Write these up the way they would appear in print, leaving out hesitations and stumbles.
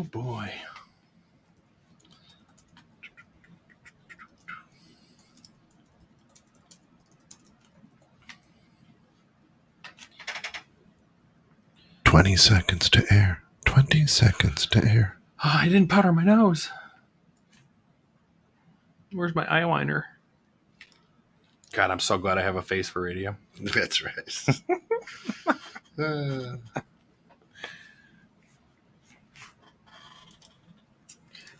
Oh boy. "20 seconds to air. 20 seconds to air." Oh, I didn't powder my nose. Where's my eyeliner? God, I'm so glad I have a face for radio. That's right.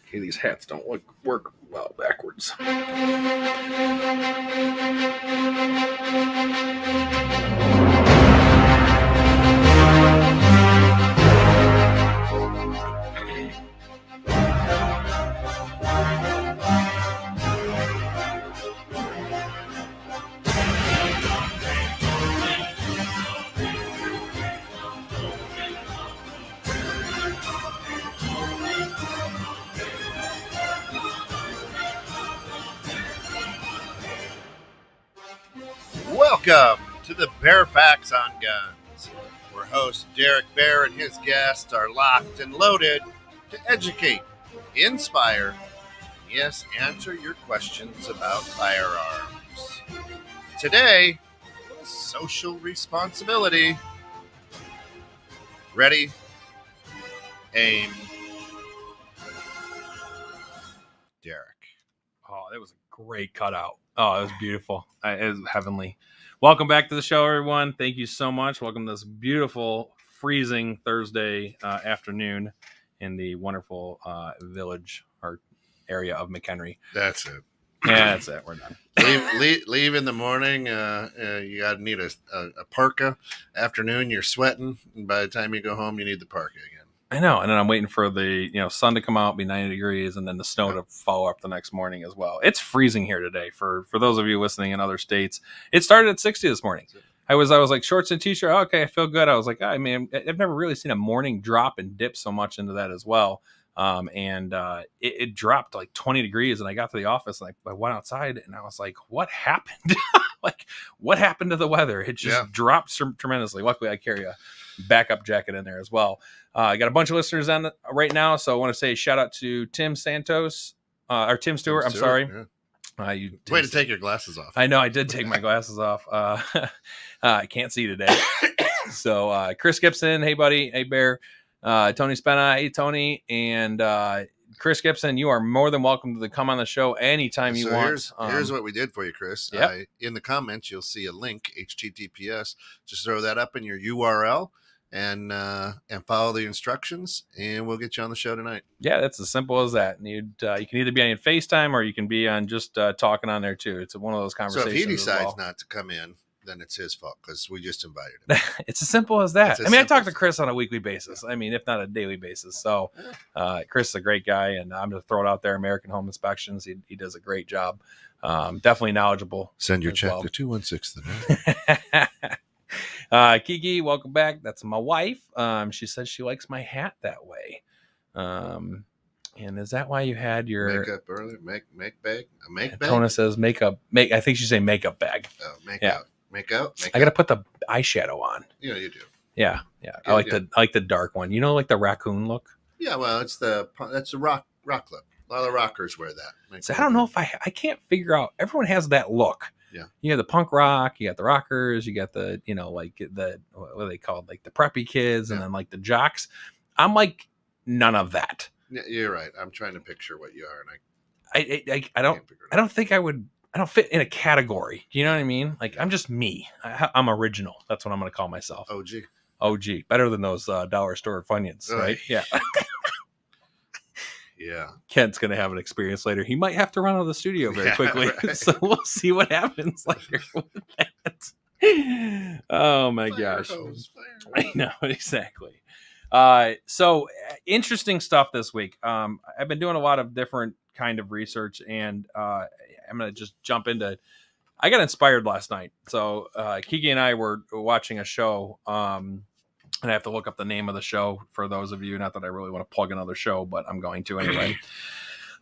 Okay, these hats don't work well backwards. Welcome to the Bear Facts on Guns, where host Derek Baer and his guests are locked and loaded to educate, inspire, and yes, answer your questions about firearms. Today, social responsibility. Ready? Aim. Derek. Oh, that was a great cutout. Oh, it was beautiful. It was heavenly. Welcome back to the show, everyone. Thank you so much. Welcome to this beautiful, freezing Thursday afternoon in the wonderful village or area of McHenry. That's it. Yeah, that's it. We're done. Leave in the morning. You got to need a parka. Afternoon, you're sweating. And by the time you go home, you need the parka again. I know. And then I'm waiting for the sun to come out, be 90 degrees, and then the snow to follow up the next morning as well. It's freezing here today. For those of you listening in other states, it started at 60 this morning. I was like shorts and t-shirt. Oh, okay, I feel good. I was like, I mean, I've never really seen a morning drop and dip so much into that as well. It dropped like 20 degrees, and I got to the office and I went outside and I was like, what happened? Like, what happened to the weather? It just dropped tremendously. Luckily, I carry a backup jacket in there as well. I got a bunch of listeners on right now, so I want to say shout out to Tim Santos or Tim Stewart. I'm sorry. Yeah. Way to take your glasses off. I know I did take my glasses off. I can't see today. So Chris Gibson, hey buddy, hey Bear. Tony Spenna, hey Tony, and Chris Gibson, you are more than welcome to come on the show anytime you want. Here's what we did for you, Chris. Yep. In the comments, you'll see a link, HTTPS. Just throw that up in your URL and follow the instructions, and we'll get you on the show tonight. Yeah, that's as simple as that. And you can either be on FaceTime or you can be on just talking on there too. It's one of those conversations. So if he decides not to come in, then it's his fault because we just invited him. It's as simple as that. I talk to Chris on a weekly basis. I mean, if not a daily basis. So Chris is a great guy, and I'm going to throw it out there. American Home Inspections. He does a great job. Definitely knowledgeable. Send your check to 216. Kiki, welcome back. That's my wife. She says she likes my hat that way. And is that why you had your makeup earlier? Make bag? A make bag? Tona says makeup. I think she's saying makeup bag. Oh, makeup. Makeup. I gotta put the eyeshadow on. Yeah, you do. Yeah. I like the dark one. Like the raccoon look. Yeah, well, that's the rock look. A lot of rockers wear that. So I don't know if I can't figure out. Everyone has that look. Yeah. You have the punk rock. You got the rockers. You got the like the what are they called? Like the preppy kids, and then like the jocks. I'm like none of that. Yeah, you're right. I'm trying to picture what you are, and I don't think I would. I don't fit in a category. You know what I mean? Like I'm just me. I'm original. That's what I'm going to call myself. OG. Better than those dollar store Funyuns, right? Yeah. Yeah. Kent's going to have an experience later. He might have to run out of the studio very quickly. Right. So we'll see what happens later with that. Oh my gosh. I know, exactly. So interesting stuff this week. I've been doing a lot of different kind of research, and I'm going to just jump into, I got inspired last night. So Kiki and I were watching a show, and I have to look up the name of the show for those of you, not that I really want to plug another show, but I'm going to anyway.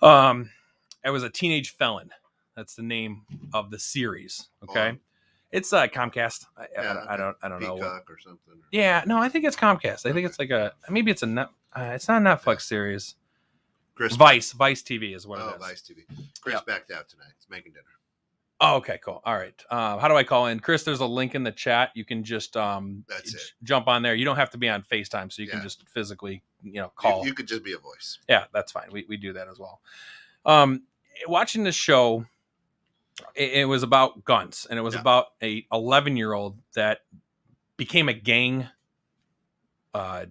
It was A Teenage Felon. That's the name of the series. Okay. It's Comcast. I don't know. Peacock or something. Yeah, no, I think it's Comcast. I think it's like maybe it's a It's not a Netflix series. Chris Vice TV is what it is. Vice TV. Chris backed out tonight. He's making dinner. Oh, okay, cool. All right. How do I call in? Chris, there's a link in the chat. You can just jump on there. You don't have to be on FaceTime, so you can just physically, call. You could just be a voice. Yeah, that's fine. We do that as well. Watching this show, it was about guns, and it was about a 11-year-old that became a gang boss.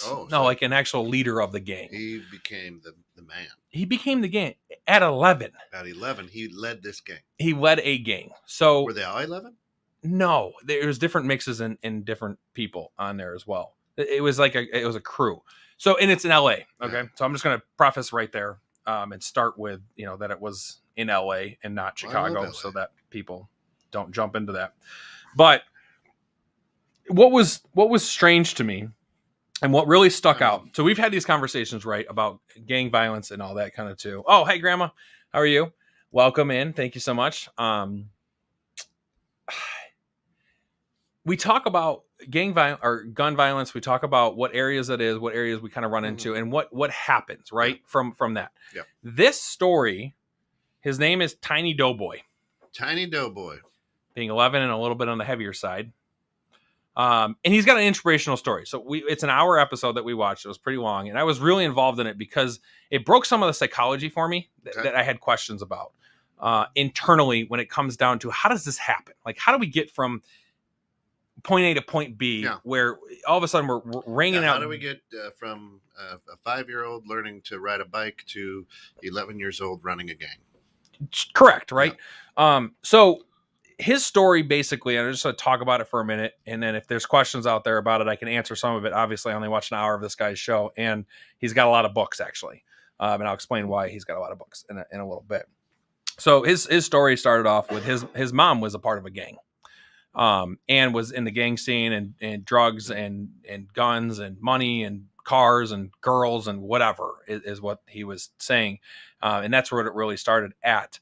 Oh, no, like an actual leader of the gang. He became the man. He became the gang at 11. At 11, he led this gang. He led a gang. So were they all 11? No, there was different mixes and different people on there as well. It was like it was a crew. So, and it's in LA. Okay. So I'm just going to preface right there and start with, that it was in LA and not Chicago, so that people don't jump into that. But what was strange to me and what really stuck out. So we've had these conversations, right, about gang violence and all that kind of too. Oh, hey, Grandma. How are you? Welcome in. Thank you so much. We talk about gang violence or gun violence. We talk about what areas it is, what areas we kind of run into, and what happens, right, from that. Yeah. This story, his name is Tiny Doughboy. Tiny Doughboy. Being 11 and a little bit on the heavier side. And he's got an inspirational story. So it's an hour episode that we watched. It was pretty long. And I was really involved in it because it broke some of the psychology for me that I had questions about internally when it comes down to how does this happen? Like, how do we get from point A to point B where all of a sudden we're ringing out? How do we get from a 5-year-old learning to ride a bike to 11 years old running a gang? Correct. Right. Yeah. So his story, basically, and I'm just going to talk about it for a minute. And then if there's questions out there about it, I can answer some of it. Obviously, I only watched an hour of this guy's show, and he's got a lot of books, actually. And I'll explain why he's got a lot of books in a little bit. So his story started off with his mom was a part of a gang, and was in the gang scene and drugs and guns and money and cars and girls and whatever is what he was saying. And that's where it really started at.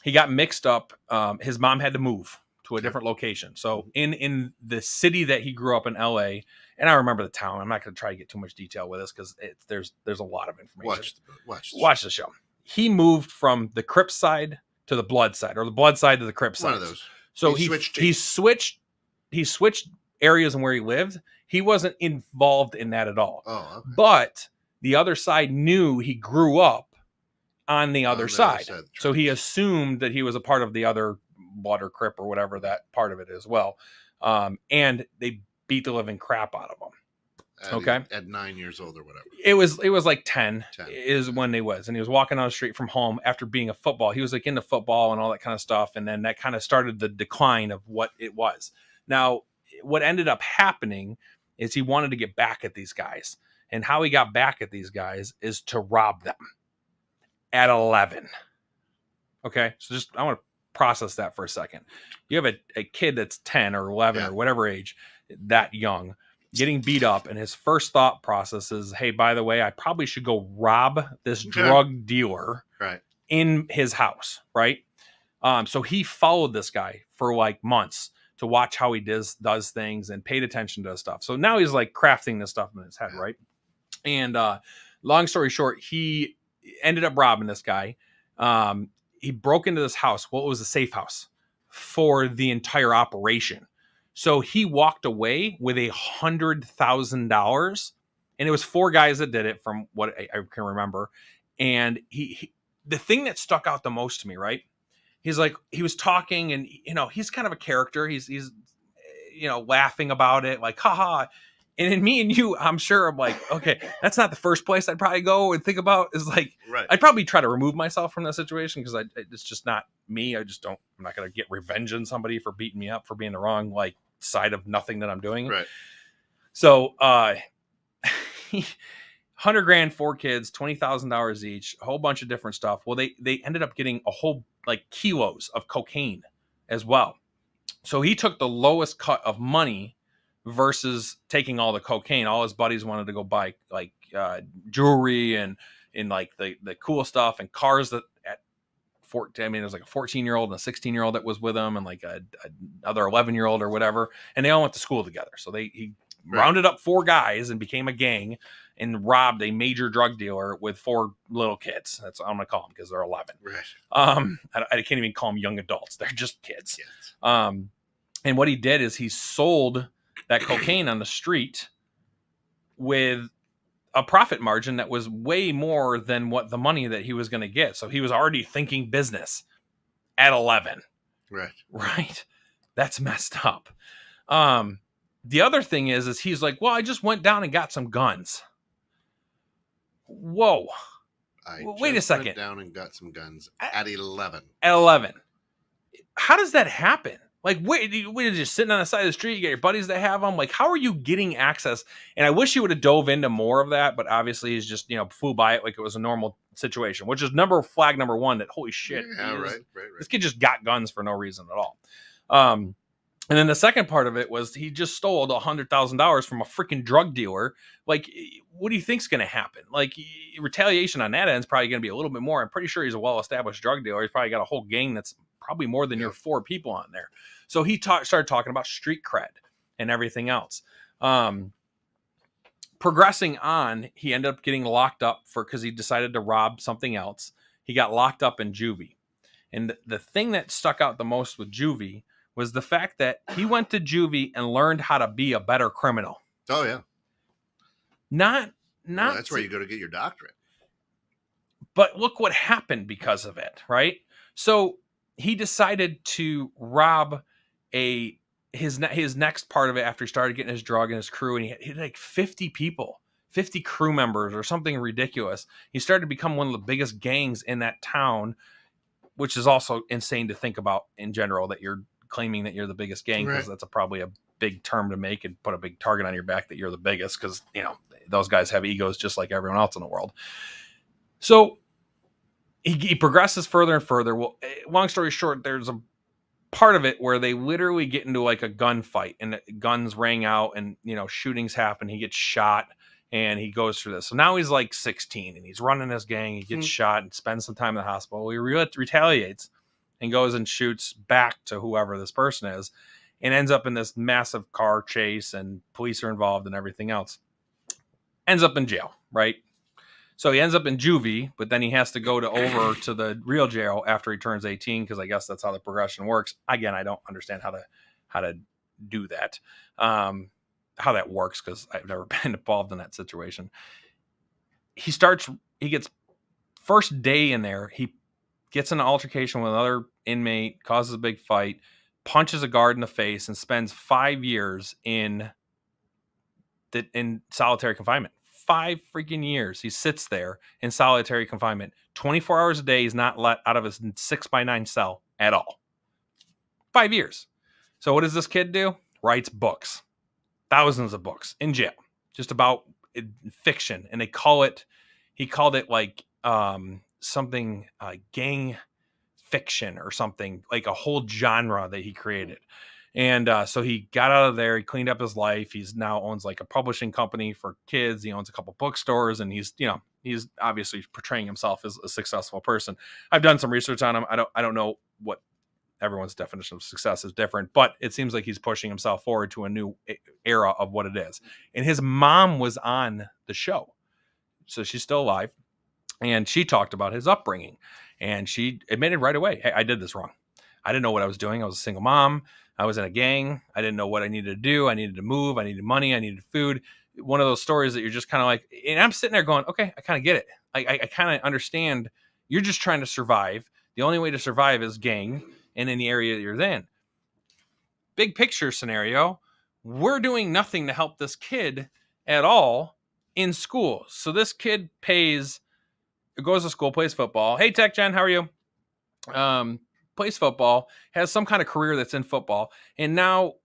He got mixed up. His mom had to move to a different location. So in the city that he grew up in, LA, and I remember the town. I'm not going to try to get too much detail with this because there's a lot of information. Watch the show. He moved from the Crip side to the Blood side, or the Blood side to the Crip side. One of those. So he switched areas and where he lived. He wasn't involved in that at all. Oh, okay. But the other side knew he grew up on the other side. So he assumed that he was a part of the other Blood or Crip or whatever that part of it is. Well, and they beat the living crap out of him. At 9 years old or whatever. It was like 10 is when they was. And he was walking down the street from home after being a football. He was like into football and all that kind of stuff. And then that kind of started the decline of what it was. Now, what ended up happening is he wanted to get back at these guys. And how he got back at these guys is to rob them. At 11. Okay. So I want to process that for a second. You have a kid that's 10 or 11 or whatever age, that young, getting beat up. And his first thought process is, hey, by the way, I probably should go rob this drug dealer in his house. Right. So he followed this guy for like months to watch how he does things and paid attention to stuff. So now he's like crafting this stuff in his head. Right. And long story short, he ended up robbing this guy. He broke into this house. Well, it was a safe house for the entire operation. So he walked away with $100,000, and it was 4 guys that did it from what I can remember. And he the thing that stuck out the most to me, right? He's like, he was talking and, he's kind of a character. He's laughing about it like, haha. And in me and you, I'm sure I'm like, okay, that's not the first place I'd probably go and think about is like, I'd probably try to remove myself from that situation because it's just not me. I'm not going to get revenge on somebody for beating me up for being the wrong like side of nothing that I'm doing. Right. So, $100,000, 4 kids, $20,000 each, a whole bunch of different stuff. Well, they ended up getting a whole like kilos of cocaine as well. So he took the lowest cut of money versus taking all the cocaine. All his buddies wanted to go buy like jewelry and like the cool stuff and cars that at 14, I mean, it was like a 14-year-old and a 16-year-old that was with him and like another 11-year-old or whatever. And they all went to school together. So he rounded up 4 guys and became a gang and robbed a major drug dealer with 4 little kids. That's what I'm going to call them because they're 11. Right. I can't even call them young adults. They're just kids. And what he did is he sold that cocaine on the street with a profit margin that was way more than what the money that he was going to get. So he was already thinking business at 11. Right. That's messed up. The other thing is he's like, well, I just went down and got some guns. Whoa. Wait a second. Went down and got some guns at 11. At 11. How does that happen? Like, wait, you're just sitting on the side of the street. You get your buddies that have them. Like, how are you getting access? And I wish he would have dove into more of that, but obviously he's just, flew by it like it was a normal situation, which is flag number 1 that, holy shit. Yeah, right. This kid just got guns for no reason at all. And then the second part of it was he just stole $100,000 from a freaking drug dealer. Like, what do you think's going to happen? Like, retaliation on that end is probably going to be a little bit more. I'm pretty sure he's a well-established drug dealer. He's probably got a whole gang that's probably more than your 4 people on there. So he started talking about street cred and everything else. Progressing on, he ended up getting locked up because he decided to rob something else. He got locked up in juvie. And the thing that stuck out the most with juvie was the fact that he went to juvie and learned how to be a better criminal. Oh, yeah. Not that's where you go to get your doctorate. But look what happened because of it, right? So he decided to rob his next part of it after he started getting his drug and his crew, and he had like 50 people, 50 crew members or something ridiculous. He started to become one of the biggest gangs in that town, which is also insane to think about in general, that you're claiming that you're the biggest gang, because that's probably a big term to make and put a big target on your back that you're the biggest, because those guys have egos just like everyone else in the world. So he progresses further and further. Well, long story short, there's a part of it where they literally get into like a gunfight, and guns rang out, and shootings happen. He gets shot, and he goes through this. So now he's like 16, and he's running his gang. He gets shot and spends some time in the hospital. He retaliates and goes and shoots back to whoever this person is, and ends up in this massive car chase, and police are involved and everything else. Ends up in jail, right? So he ends up in juvie, but then he has to go over to the real jail after he turns 18, because I guess that's how the progression works. Again, I don't understand how to do that, how that works, because I've never been involved in that situation. He gets first day in there, he gets in an altercation with another inmate, causes a big fight, punches a guard in the face, and spends 5 years in solitary confinement. 5 freaking years. He sits there in solitary confinement. 24 hours a day. He's not let out of his 6x9 cell at all. 5 years. So what does this kid do? Writes books. Thousands of books in jail. Just about fiction. And he called it like something gang fiction or something, like a whole genre that he created. And so he got out of there. He cleaned up his life. He's now owns like a publishing company for kids. He owns a couple bookstores, and he's obviously portraying himself as a successful person. I've done some research on him. I don't know what everyone's definition of success is different, but it seems like he's pushing himself forward to a new era of what it is. And his mom was on the show, so she's still alive, and she talked about his upbringing, and she admitted right away, hey, I did this wrong. I didn't know what I was doing. I was a single mom. I was in a gang. I didn't know what I needed to do. I needed to move. I needed money. I needed food. One of those stories that you're just kind of like, and I'm sitting there going, okay, I kind of get it. I kind of understand. You're just trying to survive. The only way to survive is gang and in the area that you're in. Big picture scenario. We're doing nothing to help this kid at all in school. So this kid goes to school, plays football. Hey, Tech Jen, how are you? Plays football, has some kind of career that's in football. And now,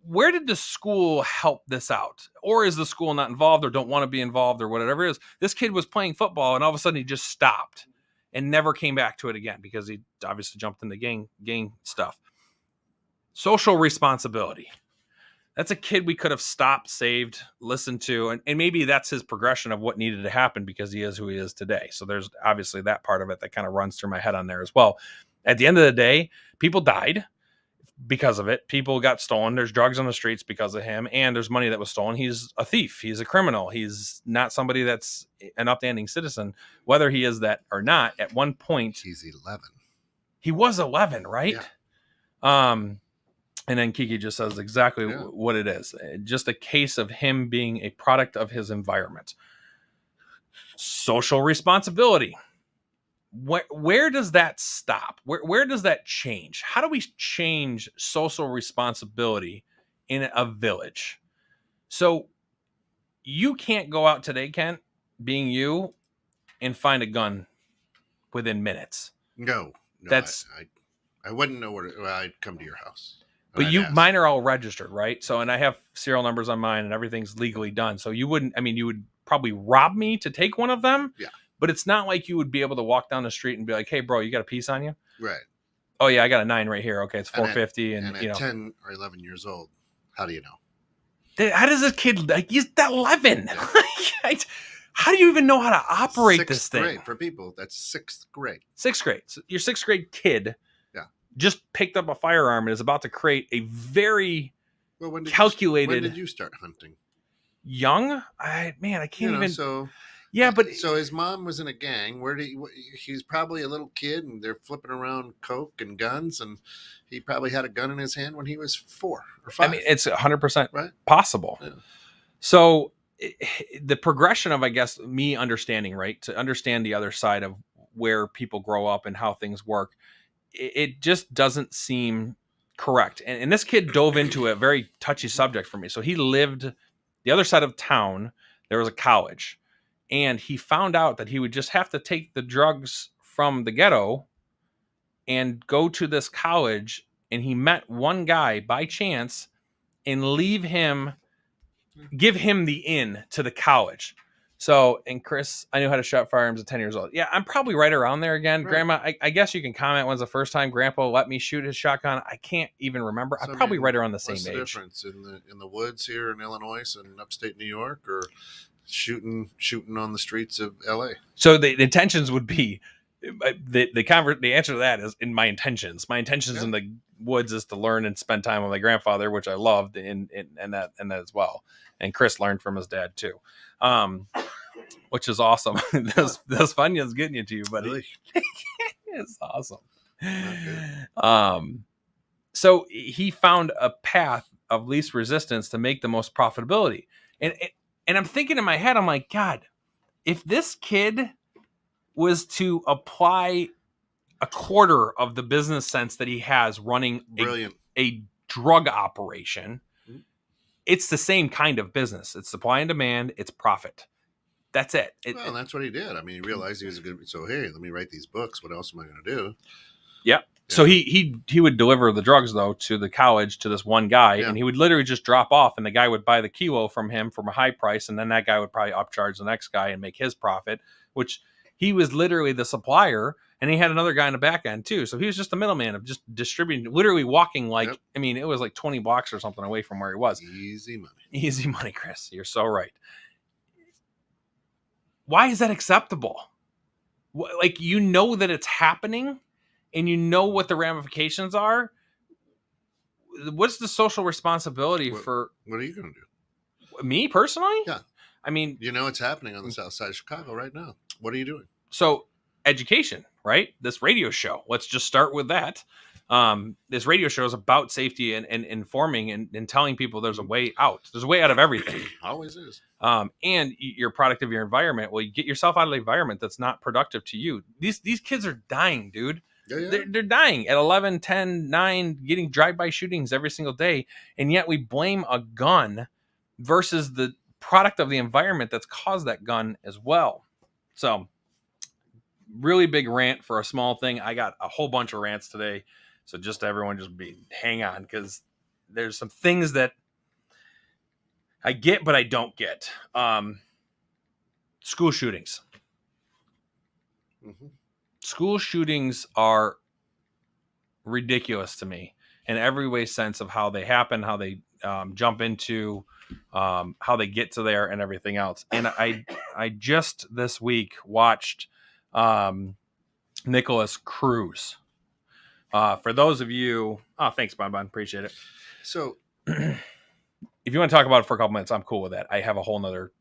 where did the school help this out? Or is the school not involved, or don't want to be involved, or whatever it is? This kid was playing football, and all of a sudden he just stopped and never came back to it again, because he obviously jumped into gang stuff. Social responsibility. That's a kid we could have stopped, saved, listened to, and maybe that's his progression of what needed to happen, because he is who he is today. So there's obviously that part of it that kind of runs through my head on there as well. At the end of the day, people died. because of it. People got stolen. There's drugs on the streets because of him, and there's money that was stolen. He's a thief. He's a criminal. He's not somebody that's an upstanding citizen, whether he is that or not. At one point, he's 11. He was 11, right? Yeah. And then Kiki just says exactly what it is. Just a case of him being a product of his environment. Social responsibility. Where does that stop? Where does that change? How do we change social responsibility in a village? So you can't go out today, Kent, being you, and find a gun within minutes. No, That's I wouldn't know I'd come to your house. But mine are all registered, right? So, and I have serial numbers on mine, and everything's legally done. So you would probably rob me to take one of them. Yeah. But it's not like you would be able to walk down the street and be like, "Hey, bro, you got a piece on you?" Right. Oh yeah, I got a 9 right here. Okay, it's $4.50, and at 10 or 11 years old, how do you know? How does this kid he's 11? How do you even know how to operate this thing? Grade for people. That's 6th grade. 6th grade. So your 6th grade kid. Just picked up a firearm and is about to create a very calculated. When did you start hunting? Young? I can't even. So his mom was in a gang. He's probably a little kid, and they're flipping around coke and guns, and he probably had a gun in his hand when he was 4 or 5. I mean, it's 100% right? Possible. Yeah. So the progression of, I guess, me understanding, right, to understand the other side of where people grow up and how things work. It just doesn't seem correct. And this kid dove into a very touchy subject for me. So he lived the other side of town. There was a college, and he found out that he would just have to take the drugs from the ghetto and go to this college. And he met one guy by chance and give him the in to the college. So, and Chris, I knew how to shoot firearms at 10 years old. Yeah, I'm probably right around there again. Right. Grandma, I guess you can comment when's the first time Grandpa let me shoot his shotgun. I can't even remember. I'm probably right around the same age. What's the difference in the woods here in Illinois and upstate New York, or shooting on the streets of LA? So the intentions would be the answer to that is in my intentions. My intentions in the woods is to learn and spend time with my grandfather, which I loved, and that as well. And Chris learned from his dad too, which is awesome. Those Funyuns getting you to you, buddy. Really? It's awesome. Okay. So he found a path of least resistance to make the most profitability, and I'm thinking in my head, I'm like, God, if this kid was to apply a quarter of the business sense that he has running a drug operation. It's the same kind of business. It's supply and demand. It's profit. That's it. Well, that's what he did. I mean, he realized he was so hey, let me write these books. What else am I going to do? Yeah. So he would deliver the drugs though to the college to this one guy, and he would literally just drop off, and the guy would buy the kilo from him from a high price, and then that guy would probably upcharge the next guy and make his profit, which he was literally the supplier. And he had another guy in the back end too. So he was just a middleman of just distributing, literally walking I mean, it was like 20 blocks or something away from where he was. Easy money, Chris. You're so right. Why is that acceptable? Like, you know that it's happening and you know what the ramifications are. What's the social responsibility for... What are you going to do? Me personally? Yeah. I mean... You know it's happening on the south side of Chicago right now. What are you doing? So... education, right? This radio show. Let's just start with that. This radio show is about safety and informing and telling people there's a way out. There's a way out of everything. Always is. And you're a product of your environment. Well, you get yourself out of the environment that's not productive to you. These kids are dying, dude. Yeah. They're dying at 11, 10, 9, getting drive-by shootings every single day. And yet we blame a gun versus the product of the environment that's caused that gun as well. So... really big rant for a small thing. I got a whole bunch of rants today. So just everyone hang on, because there's some things that I get, but I don't get. School shootings. Mm-hmm. School shootings are ridiculous to me in every way sense of how they happen, how they jump into, how they get to there and everything else. And I just this week watched Nicholas Cruz. For those of you, thanks, Bon. Appreciate it. So, if you want to talk about it for a couple minutes, I'm cool with that. I have a whole nother.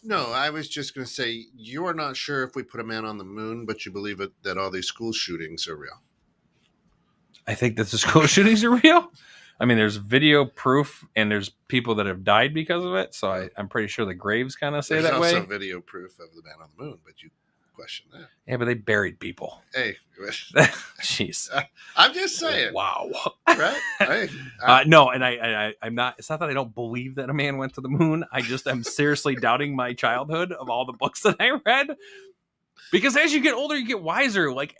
No, I was just going to say, you're not sure if we put a man on the moon, but you believe that all these school shootings are real. I think that the school shootings are real. I mean, there's video proof, and there's people that have died because of it. So I'm pretty sure the graves kind of say that way. There's also video proof of the man on the moon, but you question that. Yeah, but they buried people. Hey, jeez. I'm just saying. Wow. Right? Hey, no, and I'm not. It's not that I don't believe that a man went to the moon. I'm seriously doubting my childhood of all the books that I read. Because as you get older, you get wiser. Like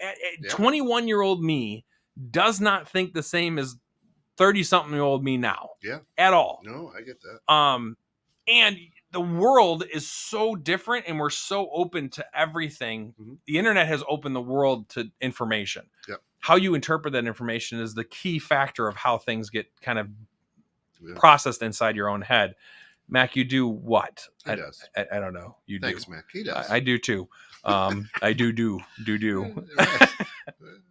21-year-old me does not think the same as 30-something-year-old me now. Yeah. At all. No, I get that. And the world is so different, and we're so open to everything. Mm-hmm. The internet has opened the world to information. Yeah. How you interpret that information is the key factor of how things get kind of processed inside your own head. Mac, you do what? He does. I don't know. You Thanks, do. Mac. He does. I do too. I do.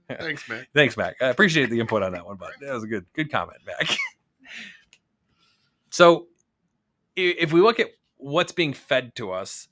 Thanks, Mac. Thanks, Mac. I appreciate the input on that one, but that was a good comment, Mac. So, if we look at what's being fed to us,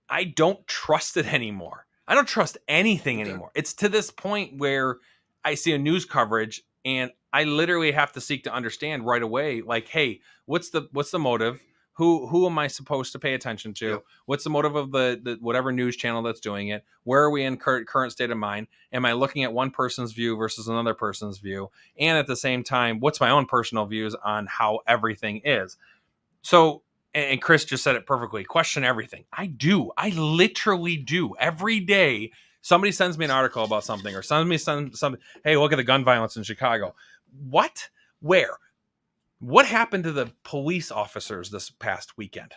I don't trust it anymore. I don't trust anything anymore. It's to this point where I see a news coverage and I literally have to seek to understand right away, like, hey, what's the motive? Who am I supposed to pay attention to? Yep. What's the motive of the whatever news channel that's doing it? Where are we in current state of mind? Am I looking at one person's view versus another person's view? And at the same time, what's my own personal views on how everything is? So, and Chris just said it perfectly. Question everything. I do. I literally do. Every day, somebody sends me an article about something or sends me something. Hey, look at the gun violence in Chicago. What? Where? What happened to the police officers this past weekend?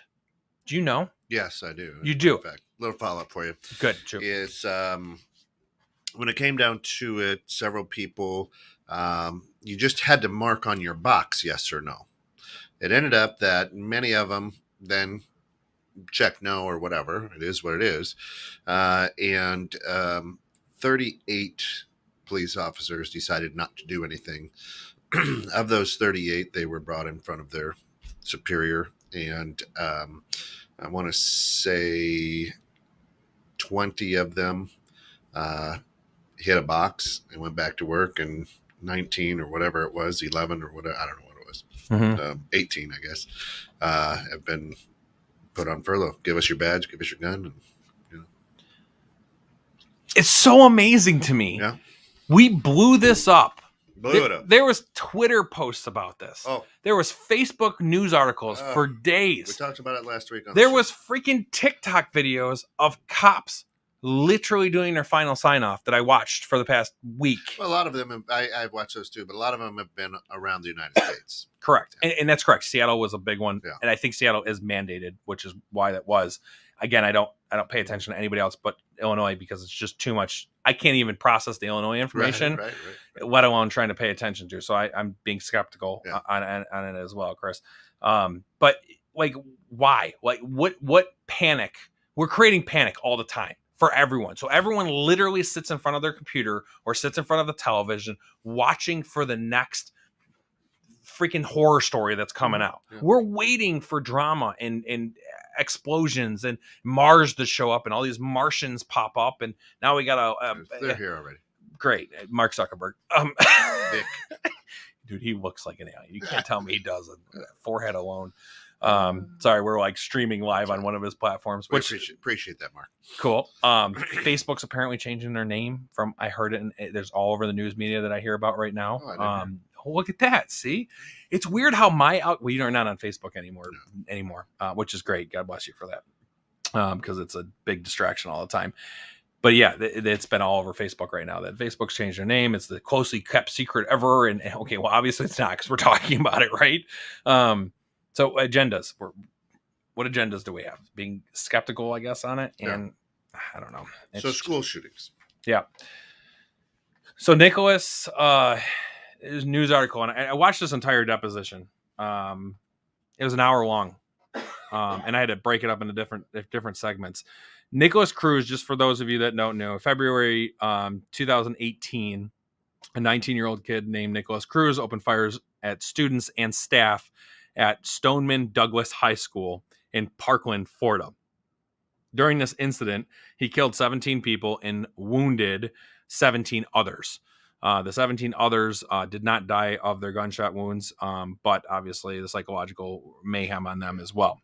Do you know? Yes, I do. You do. In fact, little follow-up for you. Good. True. Is when it came down to it, several people, you just had to mark on your box, yes or no. It ended up that many of them then checked no or whatever. It is what it is. And 38 police officers decided not to do anything. Of those 38, they were brought in front of their superior. And I want to say 20 of them hit a box and went back to work, and 19 or whatever it was, 11 or whatever, I don't know what it was. Mm-hmm. 18, I guess, have been put on furlough. Give us your badge, give us your gun. And, It's so amazing to me. Yeah. We blew this up. Blew it up. There was Twitter posts about this. Oh. There was Facebook news articles for days. We talked about it last week. There was freaking TikTok videos of cops literally doing their final sign-off that I watched for the past week. Well, a lot of them, I've watched those too, but a lot of them have been around the United States. Correct. And that's correct. Seattle was a big one. Yeah. And I think Seattle is mandated, which is why that was. Again, I don't pay attention to anybody else but Illinois because it's just too much. I can't even process the Illinois information, right. let alone trying to pay attention to. So I'm being skeptical on it as well, Chris. But like, why? Like, what panic? We're creating panic all the time for everyone. So everyone literally sits in front of their computer or sits in front of the television watching for the next freaking horror story that's coming out. Yeah. We're waiting for drama and explosions and Mars to show up and all these Martians pop up, and now we got they're here already. Great, Mark Zuckerberg. Dude, he looks like an alien. You can't tell me he doesn't. Forehead alone. Sorry, we're like streaming live on one of his platforms. Which appreciate that, Mark. Cool. Facebook's apparently changing their name from. I heard it, and there's all over the news media that I hear about right now. Look at that. See, it's weird how you're not on Facebook anymore, which is great. God bless you for that. Because it's a big distraction all the time. But yeah, it's been all over Facebook right now that Facebook's changed their name. It's the closely kept secret ever. And okay, well, obviously it's not because we're talking about it, right? So agendas. What agendas do we have? Being skeptical, I guess, on it. And I don't know. So school shootings. Yeah. So Nicholas, his news article, and I watched this entire deposition. It was an hour long, and I had to break it up into different segments. Nicholas Cruz, just for those of you that don't know, February 2018, A 19-year-old kid named Nicholas Cruz opened fires at students and staff at Stoneman Douglas High School in Parkland, Florida. During this incident, he killed 17 people and wounded 17 others. The 17 others did not die of their gunshot wounds, but obviously the psychological mayhem on them as well.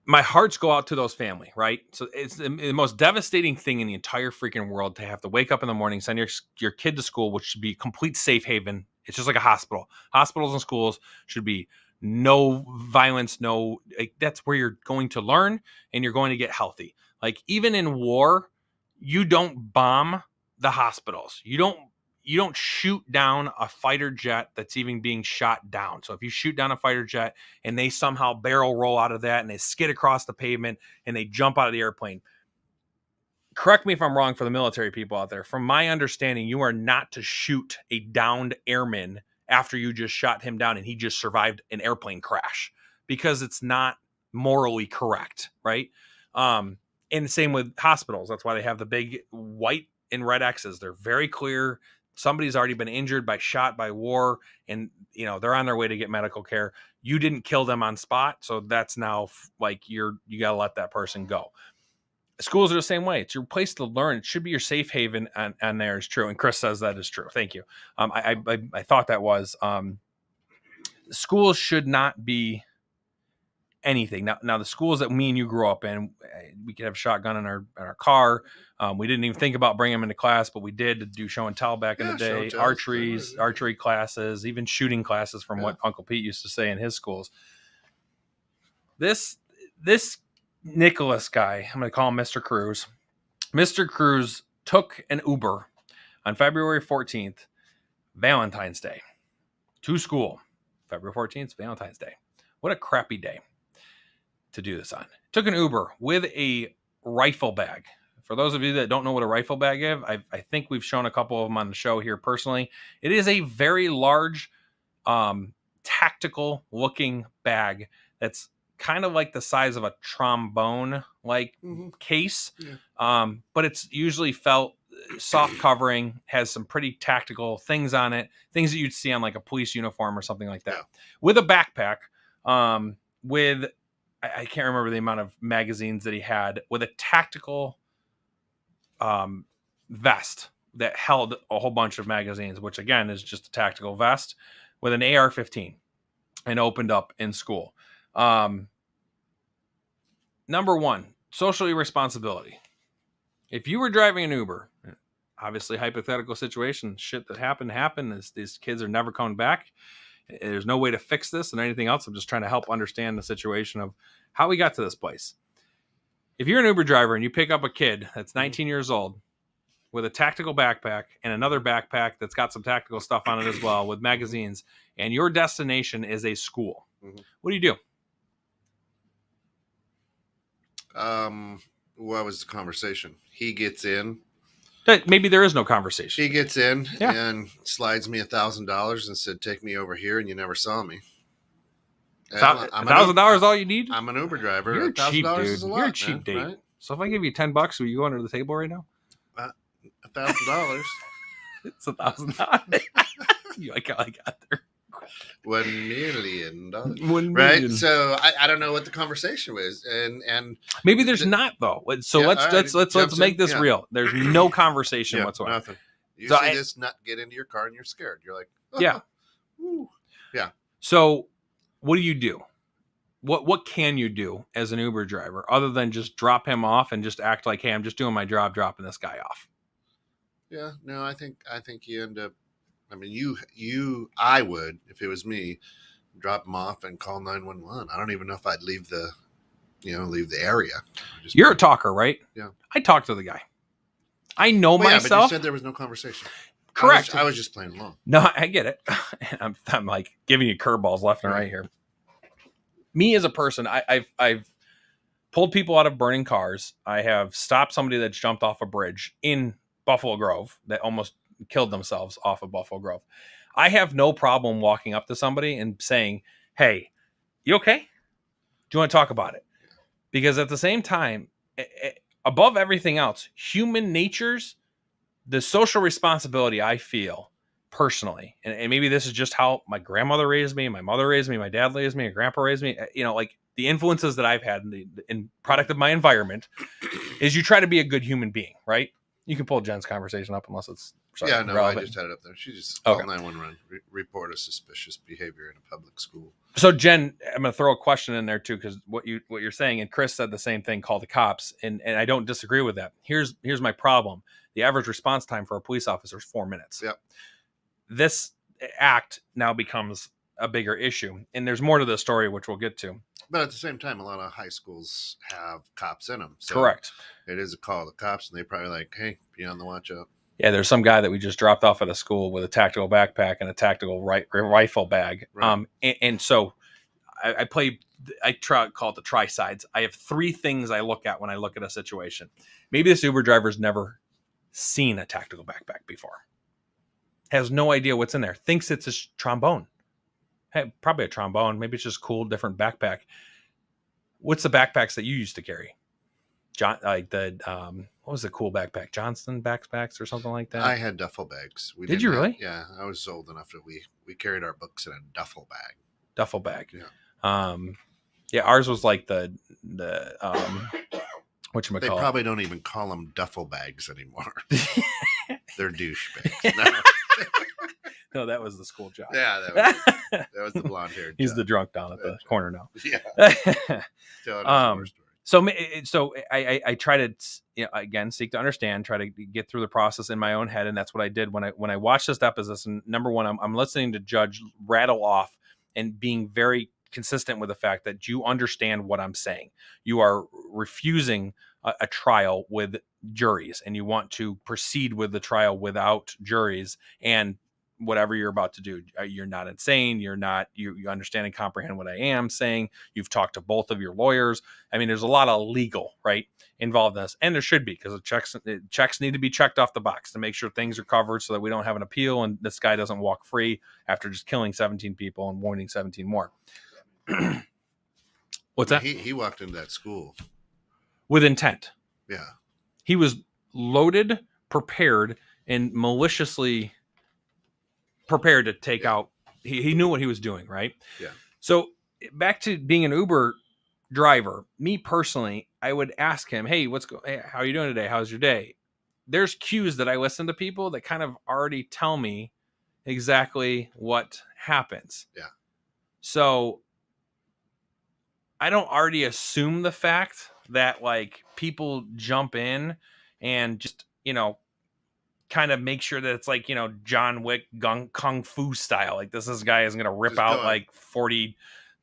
My hearts go out to those family, right? So it's the most devastating thing in the entire freaking world to have to wake up in the morning, send your kid to school, which should be a complete safe haven. It's just like a hospital. Hospitals and schools should be no violence, that's where you're going to learn and you're going to get healthy. Like even in war, you don't bomb the hospitals. You don't shoot down a fighter jet that's even being shot down. So if you shoot down a fighter jet and they somehow barrel roll out of that and they skid across the pavement and they jump out of the airplane, correct me if I'm wrong for the military people out there. From my understanding, you are not to shoot a downed airman after you just shot him down and he just survived an airplane crash, because it's not morally correct, right? And the same with hospitals. That's why they have the big white and red X's. They're very clear. Somebody's already been injured by war, and they're on their way to get medical care. You didn't kill them on spot, so that's now like you got to let that person go. Schools are the same way. It's your place to learn. It should be your safe haven, and there is true. And Chris says that is true. Thank you. I thought that was schools should not be anything. Now the schools that me and you grew up in, we could have a shotgun in our car. We didn't even think about bringing them into class, but we did to do show and tell back in the day. Archery classes, even shooting classes, from what Uncle Pete used to say in his schools. This Nicholas guy, I'm going to call him Mr. Cruz. Mr. Cruz took an Uber on February 14th, Valentine's Day, to school. February 14th, Valentine's Day. What a crappy day to do this on. Took an Uber with a rifle bag. For those of you that don't know what a rifle bag is, I think we've shown a couple of them on the show here personally. It is a very large, tactical looking bag that's kind of like the size of a trombone case. Yeah. But it's usually felt soft covering, has some pretty tactical things on it, things that you'd see on like a police uniform or something like that. Yeah. With a backpack, with I can't remember the amount of magazines that he had, with a tactical vest that held a whole bunch of magazines, which again is just a tactical vest, with an AR-15, and opened up in school. Number one, social irresponsibility. If you were driving an Uber, obviously hypothetical situation, shit that happened. These kids are never coming back. There's no way to fix this and anything else. I'm just trying to help understand the situation of how we got to this place. If you're an Uber driver and you pick up a kid that's 19 years old with a tactical backpack and another backpack that's got some tactical stuff on it as well with magazines, and your destination is a school, what do you do? What was the conversation? He gets in. Maybe there is no conversation. He gets in and slides me $1,000 and said, "Take me over here," and you never saw me. $1,000 all you need? I'm an Uber driver. You're cheap, dude. You're a cheap date. Right? So if I give you $10, will you go under the table right now? $1,000. It's $1,000. You like how I got there? $1 million. $1 million. Right. So I don't know what the conversation was, and maybe there's not though. So let's make this real. There's no conversation whatsoever. Nothing. You see this nut get into your car and you're scared. You're like, oh, yeah, yeah. So what do you do? What can you do as an Uber driver other than just drop him off and just act like, hey, I'm just doing my job, dropping this guy off? Yeah. No, I think you end up. I mean, I would, if it was me, drop him off and call 911. I don't even know if I'd leave the area. You're a talker, right? Yeah. I talked to the guy. I know myself. Yeah, but you said there was no conversation. Correct. I was just playing along. No, I get it. I'm like giving you curveballs left and right here. Me as a person, I've pulled people out of burning cars. I have stopped somebody that's jumped off a bridge in Buffalo Grove that almost killed themselves off of Buffalo Grove. I have no problem walking up to somebody and saying, hey, you okay? Do you want to talk about it? Because at the same time, above everything else, human natures the social responsibility I feel personally, and maybe this is just how my grandmother raised me, my mother raised me, my dad raised me, my grandpa raised me, like the influences that I've had in product of my environment, is you try to be a good human being, right? You can pull Jen's conversation up unless it's relevant. I just had it up there. She just called 911, report a suspicious behavior in a public school. So Jen, I'm going to throw a question in there too, because what you're saying, and Chris said the same thing, call the cops, and I don't disagree with that. Here's my problem. The average response time for a police officer is 4 minutes. Yep. This act now becomes a bigger issue, and there's more to the story, which we'll get to. But at the same time, a lot of high schools have cops in them. So correct. It is a call to the cops, and they probably like, hey, be on the watch out. Yeah, there's some guy that we just dropped off at a school with a tactical backpack and a tactical rifle bag. Right. And so I call it the tri-sides. I have 3 things I look at when I look at a situation. Maybe this Uber driver's never seen a tactical backpack before. Has no idea what's in there. Thinks it's a trombone. Hey, probably a trombone. Maybe it's just cool, different backpack. What's the backpacks that you used to carry? John, like the what was the cool backpack? Johnston backpacks or something like that? I had duffel bags. Did you really? Yeah, I was old enough that we carried our books in a duffel bag. Duffel bag. Yeah. Yeah, ours was like the whatchamacallit? They probably don't even call them duffel bags anymore. They're douche bags. No. No, that was the school job. Yeah, that was the blonde haired. He's the drunk down at the corner now. Yeah. So I try to, again, seek to understand, try to get through the process in my own head, and that's what I did when I watched this deposition. Number one, I'm listening to Judge rattle off and being very consistent with the fact that you understand what I'm saying. You are refusing a trial with juries, and you want to proceed with the trial without juries, and whatever you're about to do, you're not insane. You're not, you understand and comprehend what I am saying. You've talked to both of your lawyers. I mean, there's a lot of legal, right, involved in this, and there should be, because the checks need to be checked off the box to make sure things are covered so that we don't have an appeal and this guy doesn't walk free after just killing 17 people and wounding 17 more. What's that? He walked into that school with intent. Yeah. He was loaded, prepared, and maliciously prepared to take out. He knew what he was doing, right? Yeah. So back to being an Uber driver, me personally, I would ask him, hey, how are you doing today? How's your day? There's cues that I listen to people that kind of already tell me exactly what happens. Yeah. So I don't already assume the fact that like people jump in and just, kind of make sure that it's like, John Wick kung fu style. Like this guy isn't going to rip out like 40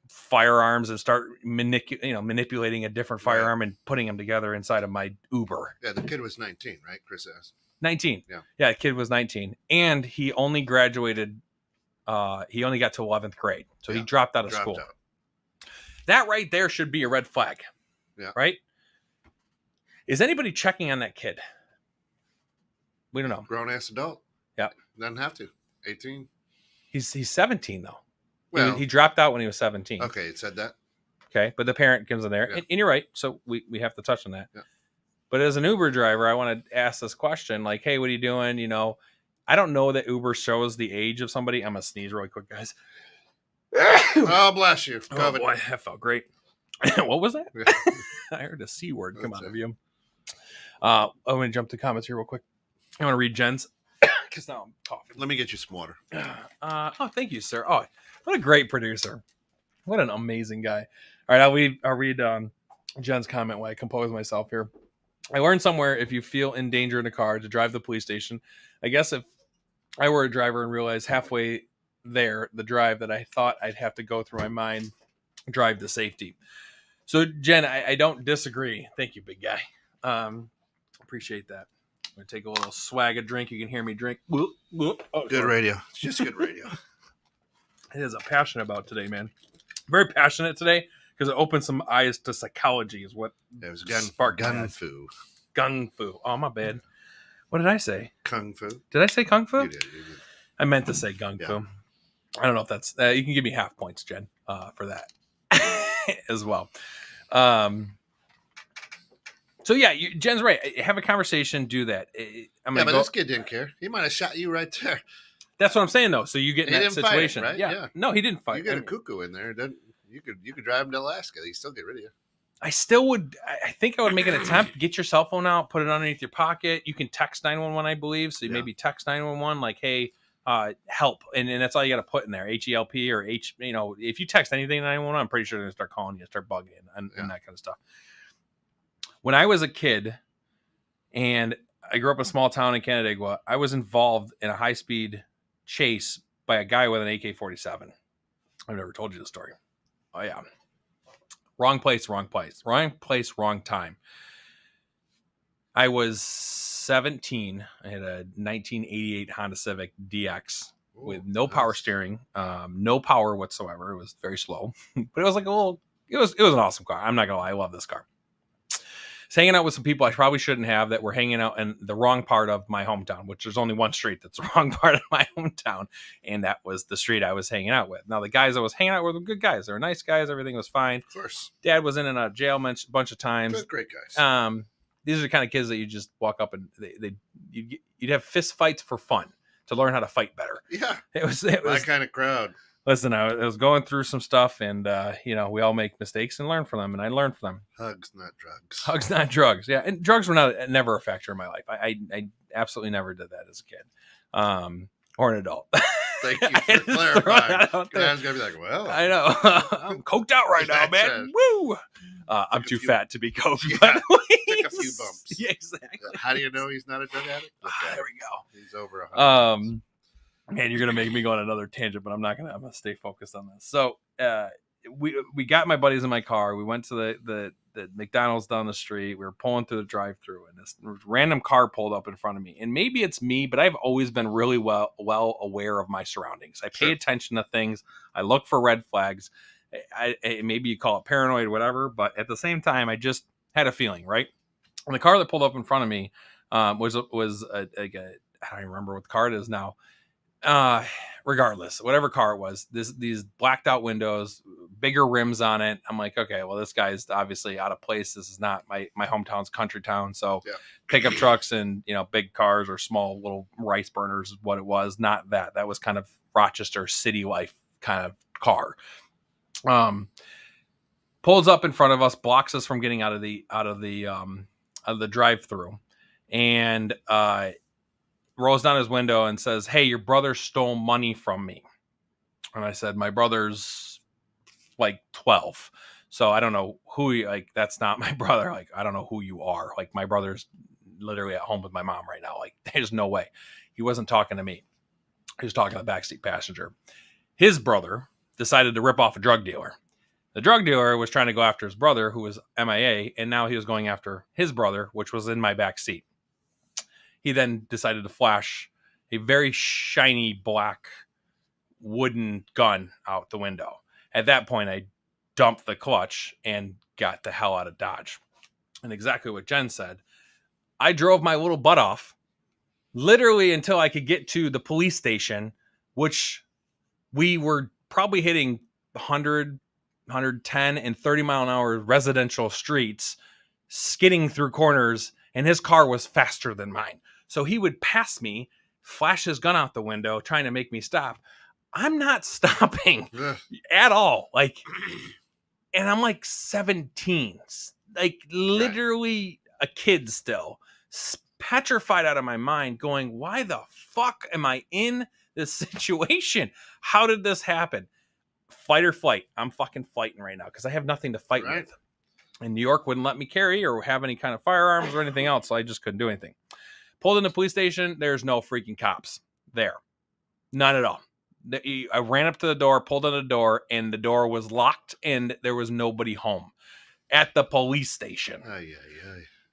firearms and start manipulating a different firearm and putting them together inside of my Uber. Yeah, the kid was 19, right? Chris asked. 19. Yeah. Yeah, the kid was 19. And he only graduated, he only got to 11th grade. So he dropped out of school. That right there should be a red flag. Yeah. Right? Is anybody checking on that kid? We don't know. Grown-ass adult. Yeah. Doesn't have to. 18. He's 17, though. Well, he dropped out when he was 17. Okay, it said that. Okay, but the parent comes in there. Yeah. And you're right. So we have to touch on that. Yeah. But as an Uber driver, I want to ask this question. Like, hey, what are you doing? I don't know that Uber shows the age of somebody. I'm going to sneeze really quick, guys. Oh, bless you. COVID. Oh, boy, that felt great. What was that? Yeah. I heard a C word come out of you. I'm going to jump to comments here real quick. I want to read Jen's because now I'm coughing. Let me get you some water. Thank you, sir. Oh, what a great producer. What an amazing guy. All right, I'll read Jen's comment while I compose myself here. I learned somewhere if you feel in danger in a car to drive to the police station. I guess if I were a driver and realized halfway there, the drive that I thought I'd have to go through my mind, drive to safety. So, Jen, I don't disagree. Thank you, big guy. Appreciate that. I'm going to take a little swag of drink. You can hear me drink. Oh, good radio. It's just good radio. It is. I'm passionate about today, man. Very passionate today because it opened some eyes to psychology is what it was gun fu. Gun fu. Oh, my bad. What did I say? Kung fu. Did I say kung fu? You did. I meant to say gung fu. I don't know if that's... you can give me half points, Jen, for that as well. So yeah, Jen's right. Have a conversation. Do that. But this kid didn't care. He might have shot you right there. That's what I'm saying, though. So you get in that situation, fight, right? Yeah. No, he didn't fight. You get a cuckoo in there, then you could drive him to Alaska. He still get rid of you. I still would. I think I would make an attempt. Get your cell phone out. Put it underneath your pocket. You can text 911, I believe. So you maybe text 911 like, "Hey, help," and that's all you got to put in there. HELP or H. You know, if you text anything to 911, I'm pretty sure they're gonna start calling you, start bugging, and that kind of stuff. When I was a kid, and I grew up in a small town in Canandaigua, I was involved in a high-speed chase by a guy with an AK-47. I've never told you the story. Oh yeah. Wrong place, wrong time. I was 17. I had a 1988 Honda Civic DX with no power steering, no power whatsoever. It was very slow, but it was like it was an awesome car. I'm not gonna lie, I love this car. I was hanging out with some people I probably shouldn't have, that were hanging out in the wrong part of my hometown, which there's only one street that's the wrong part of my hometown, and that was the street I was hanging out with. Now, the guys I was hanging out with were good guys. They were nice guys. Everything was fine. Of course. Dad was in and out of jail a bunch of times. Good, great guys. These are the kind of kids that you just walk up and you'd have fist fights for fun, to learn how to fight better. Yeah. It was my kind of crowd. Listen, I was going through some stuff, and we all make mistakes and learn from them, and I learned from them. Hugs, not drugs. Hugs, not drugs. Yeah, and drugs were never a factor in my life. I absolutely never did that as a kid, or an adult. Thank you for clarifying. I was gonna be like, well, I know. I'm coked out right now, man. Woo! I'm too fat to be coked. Yeah, by the way. Took a few bumps. Yeah, exactly. How do you know he's not a drug addict? There we go. He's over 100. Man, you're gonna make me go on another tangent, but I'm gonna stay focused on this. So we got my buddies in my car. We went to the McDonald's down the street. We were pulling through the drive-through, and this random car pulled up in front of me. And maybe it's me, but I've always been really well aware of my surroundings. I pay attention to things. I look for red flags. Maybe you call it paranoid, whatever, but at the same time, I just had a feeling, right? And the car that pulled up in front of me was I don't even remember what the car it is now. Regardless, whatever car it was, these blacked out windows, bigger rims on it. I'm like, okay, well, this guy's obviously out of place. This is not my hometown's country town. So pickup trucks and, big cars or small little rice burners is what it was. Not that. That was kind of Rochester city life kind of car. Pulls up in front of us, blocks us from getting out of the drive-through, and rolls down his window and says, "Hey, your brother stole money from me." And I said, "My brother's like 12. So I don't know who that's not my brother. Like, I don't know who you are. Like, my brother's literally at home with my mom right now. Like, there's no way." He wasn't talking to me. He was talking to the backseat passenger. His brother decided to rip off a drug dealer. The drug dealer was trying to go after his brother, who was MIA, and now he was going after his brother, which was in my back seat. He then decided to flash a very shiny black wooden gun out the window. At that point, I dumped the clutch and got the hell out of Dodge. And exactly what Jen said, I drove my little butt off literally until I could get to the police station, which we were probably hitting 100, 110 and 30 mile an hour residential streets, skidding through corners, and his car was faster than mine. So he would pass me, flash his gun out the window, trying to make me stop. I'm not stopping at all. And I'm like 17, literally a kid still, petrified out of my mind, going, why the fuck am I in this situation? How did this happen? Fight or flight. I'm fucking fighting right now because I have nothing to fight with. And New York wouldn't let me carry or have any kind of firearms or anything else, so I just couldn't do anything. Pulled in the police station. There's no freaking cops there. None at all. I ran up to the door, pulled on the door, and the door was locked, and there was nobody home at the police station.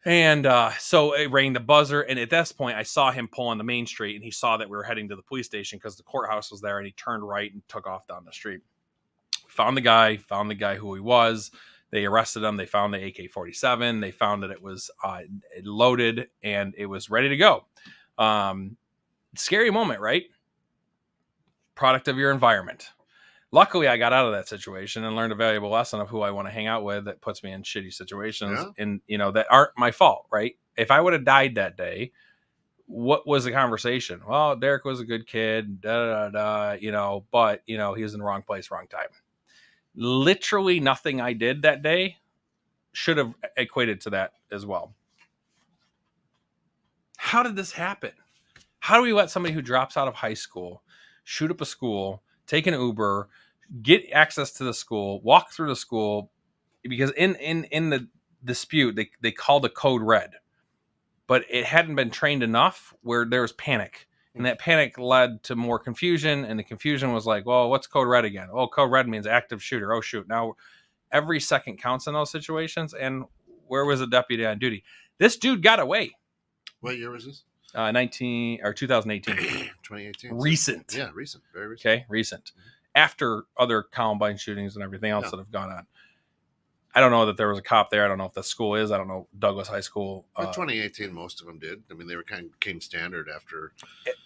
And so it rang the buzzer, and at this point, I saw him pull on the main street, and he saw that we were heading to the police station because the courthouse was there, and he turned right and took off down the street. Found the guy who he was. They arrested him. They found the AK-47. They found that it was loaded and it was ready to go. Scary moment, right? Product of your environment. Luckily, I got out of that situation and learned a valuable lesson of who I want to hang out with that puts me in shitty situations and, that aren't my fault, right? If I would have died that day, what was the conversation? Well, Derek was a good kid, but, he was in the wrong place, wrong time. Literally nothing I did that day should have equated to that as well. How did this happen? How do we let somebody who drops out of high school shoot up a school, take an Uber, get access to the school, walk through the school? Because in the dispute, they called the code red, but it hadn't been trained enough where there was panic. And that panic led to more confusion. And the confusion was like, well, what's code red again? Oh, code red means active shooter. Oh, shoot. Now every second counts in those situations. And where was the deputy on duty? This dude got away. What year was this? 2018. 2018. Recent. Yeah, recent. Very recent. Okay, recent. Mm-hmm. After other Columbine shootings and everything else that have gone on. I don't know that there was a cop there. I don't know if the school is. I don't know Douglas High School. In 2018, most of them did. I mean, they were became standard after.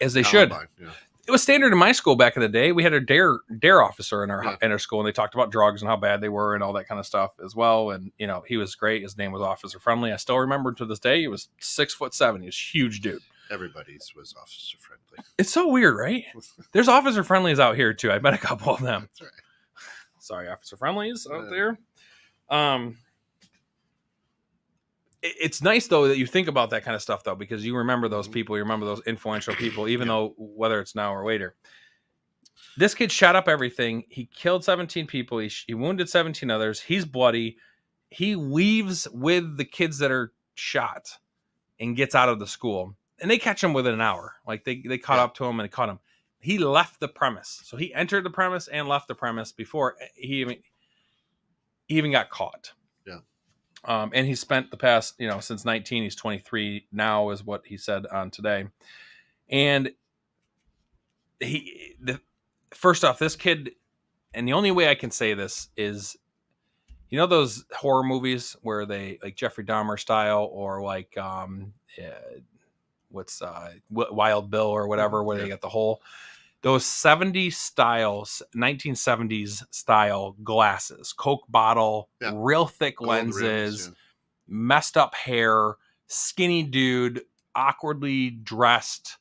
As they Columbine. Should. Yeah. It was standard in my school back in the day. We had a dare officer in our school, and they talked about drugs and how bad they were and all that kind of stuff as well. And he was great. His name was Officer Friendly. I still remember to this day. He was 6'7". He was a huge dude. Everybody's was Officer Friendly. It's so weird, right? There's Officer Friendlies out here too. I met a couple of them. That's right. Sorry, Officer Friendlies out there. It's nice though that you think about that kind of stuff though, because you remember those people, you remember those influential people, even though whether it's now or later. This kid shot up everything. He killed 17 people. He wounded 17 others. He's bloody. He leaves with the kids that are shot and gets out of the school. And they catch him within an hour. Like they caught up to him and they caught him. He left the premise. So he entered the premise and left the premise before he even got caught. Yeah. And he spent the past, since 19, he's 23 now is what he said on Today. And first off, this kid, and the only way I can say this is, those horror movies where they like Jeffrey Dahmer style or like, Wild Bill or whatever, where they got the whole, those 70s styles, 1970s style glasses, Coke bottle, real thick gold lenses, rims, messed up hair, skinny dude, awkwardly dressed.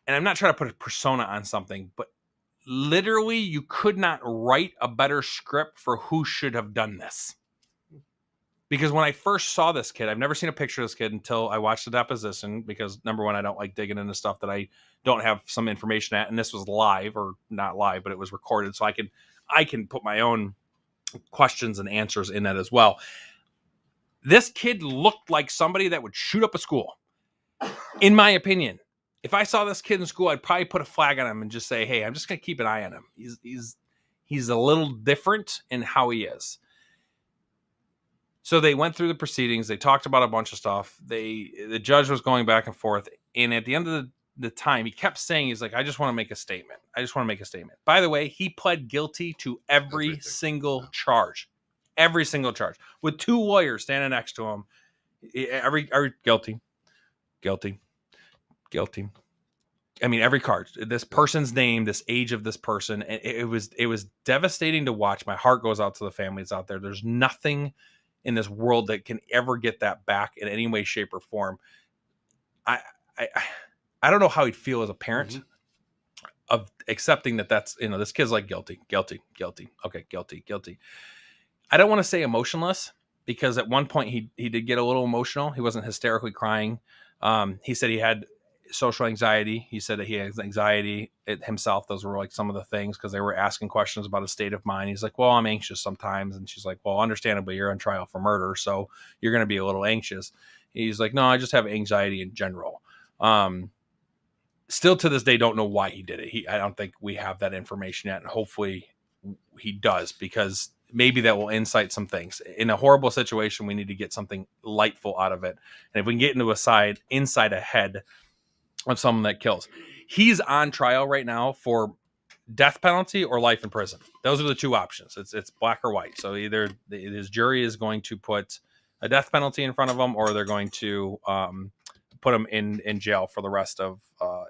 And I'm not trying to put a persona on something, but literally you could not write a better script for who should have done this. Because when I first saw this kid, I've never seen a picture of this kid until I watched the deposition, because number one, I don't like digging into stuff that I don't have some information at. And this was live, or not live, but it was recorded. So I can put my own questions and answers in that as well. This kid looked like somebody that would shoot up a school. In my opinion, if I saw this kid in school, I'd probably put a flag on him and just say, hey, I'm just going to keep an eye on him. He's a little different in how he is. So they went through the proceedings. They talked about a bunch of stuff. The judge was going back and forth. And at the end of the time, he kept saying, he's like, I just want to make a statement. I just want to make a statement. By the way, he pled guilty to every single charge. Every single charge. With two lawyers standing next to him. Every guilty. I mean, every card. This person's name, this age of this person. It was devastating to watch. My heart goes out to the families out there. There's nothing in this world that can ever get that back in any way, shape, or form. I don't know how he'd feel as a parent of accepting that's, this kid's like guilty. Okay, guilty. I don't want to say emotionless, because at one point he did get a little emotional. He wasn't hysterically crying. He said he had social anxiety. He said that he has anxiety himself. Those were like some of the things, because they were asking questions about his state of mind. He's like, well, I'm anxious sometimes. And she's like, well, understandably, you're on trial for murder, so you're going to be a little anxious. He's like, no, I just have anxiety in general. Still to this day, don't know why he did it. I don't think we have that information yet. And hopefully he does, because maybe that will incite some things. In a horrible situation, we need to get something lightful out of it. And if we can get inside a head of someone that kills. He's on trial right now for death penalty or life in prison. Those are the two options. It's black or white. So either his jury is going to put a death penalty in front of him, or they're going to put him in jail for the rest of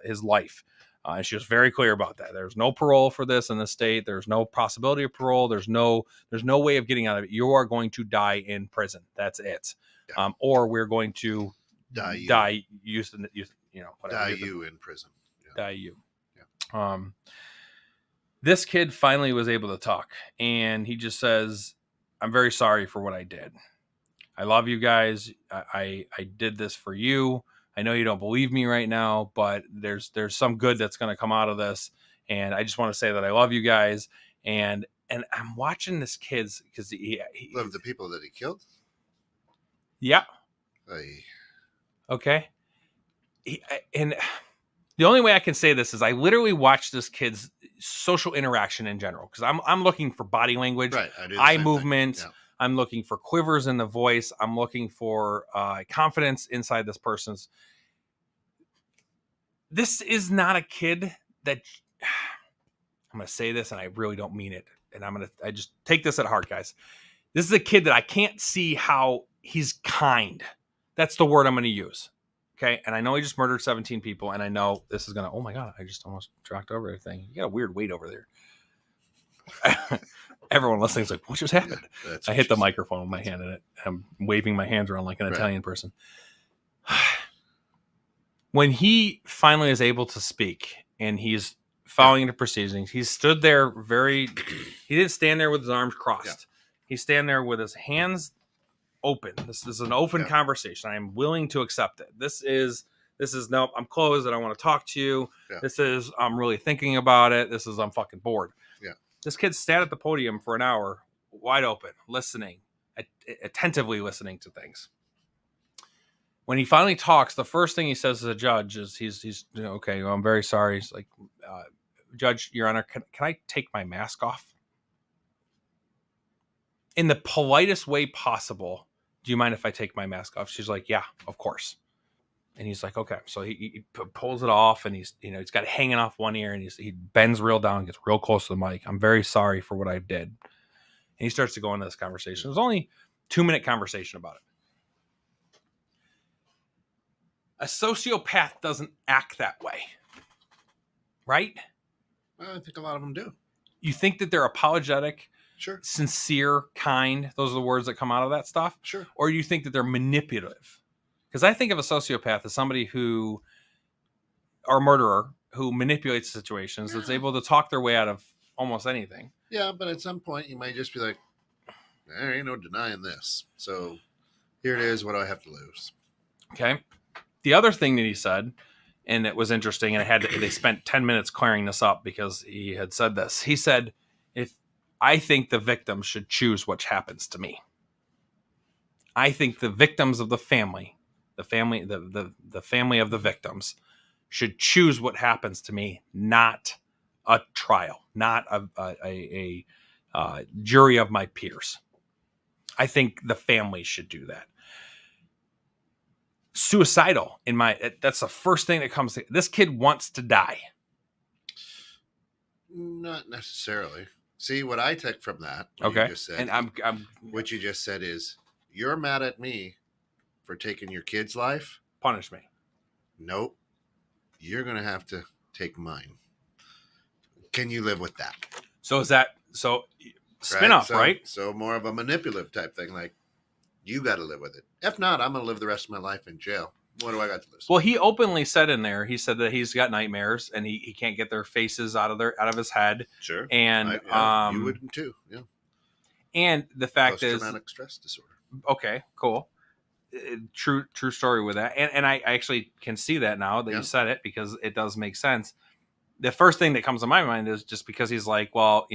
his life. And she was very clear about that. There's no parole for this in the state. There's no possibility of parole. There's no way of getting out of it. You are going to die in prison. That's it. Yeah. Or we're going to die you know, whatever. Die you in prison. Yeah. Die you. Yeah. This kid finally was able to talk, and he just says, "I'm very sorry for what I did. I love you guys. I did this for you. I know you don't believe me right now, but there's some good that's going to come out of this. And I just want to say that I love you guys." And I'm watching this kid's because he love the people that he killed. Yeah. Aye. Okay. And the only way I can say this is I literally watched this kid's social interaction in general, because I'm looking for body language, right. eye movement. Yeah. I'm looking for quivers in the voice. I'm looking for confidence inside this person's. This is not a kid that I'm going to say this, and I really don't mean it. And I just take this at heart, guys. This is a kid that I can't see how he's kind. That's the word I'm going to use. Okay. And I know he just murdered 17 people. And I know this is going to, oh my God, I just almost dropped over everything. You got a weird weight over there. Everyone listening is like, what just happened? Yeah, I hit the microphone with my hand in it. I'm waving my hands around like an Italian person. When he finally is able to speak and he's following into proceedings, he stood there he didn't stand there with his arms crossed. Yeah. He stand there with his hands open. This is an open conversation. I am willing to accept it. This is nope, I'm closed. I don't want to talk to you. Yeah. This is, I'm really thinking about it. This is, I'm fucking bored. Yeah. This kid sat at the podium for an hour, wide open, listening, attentively listening to things. When he finally talks, the first thing he says to the judge is he's okay, well, I'm very sorry. He's like, Judge, Your Honor, can I take my mask off? In the politest way possible, do you mind if I take my mask off? She's like, yeah, of course. And he's like, okay. So he pulls it off, and he's got it hanging off one ear, and he bends real down, gets real close to the mic. I'm very sorry for what I did. And he starts to go into this conversation. It was only a 2-minute conversation about it. A sociopath doesn't act that way, right? Well, I think a lot of them do. You think that they're apologetic, sure, sincere, kind. Those are the words that come out of that stuff. Sure. Or you think that they're manipulative? Because I think of a sociopath as somebody or a murderer who manipulates situations, that's able to talk their way out of almost anything. Yeah, but at some point you might just be like, there ain't no denying this. So here it is. What do I have to lose? Okay. The other thing that he said, and it was interesting, and they spent 10 minutes clearing this up because he had said this. He said, I think the victim should choose what happens to me. I think the victims of the family of the victims should choose what happens to me, not a trial, not a jury of my peers. I think the family should do that. Suicidal that's the first thing that comes to this kid wants to die. Not necessarily. See what I took from that. Okay. You just said, and what you just said is, you're mad at me for taking your kid's life. Punish me. Nope. You're going to have to take mine. Can you live with that? So is that spin off, right? So more of a manipulative type thing. Like, you got to live with it. If not, I'm going to live the rest of my life in jail. What do I got to lose? Well, he openly said in there, he said that he's got nightmares and he can't get their faces out of his head. Sure. And you wouldn't too. Yeah. And the fact is, post-traumatic stress disorder. Okay, cool. True story with that. And I actually can see that now that you said it, because it does make sense. The first thing that comes to my mind is just because he's like, well,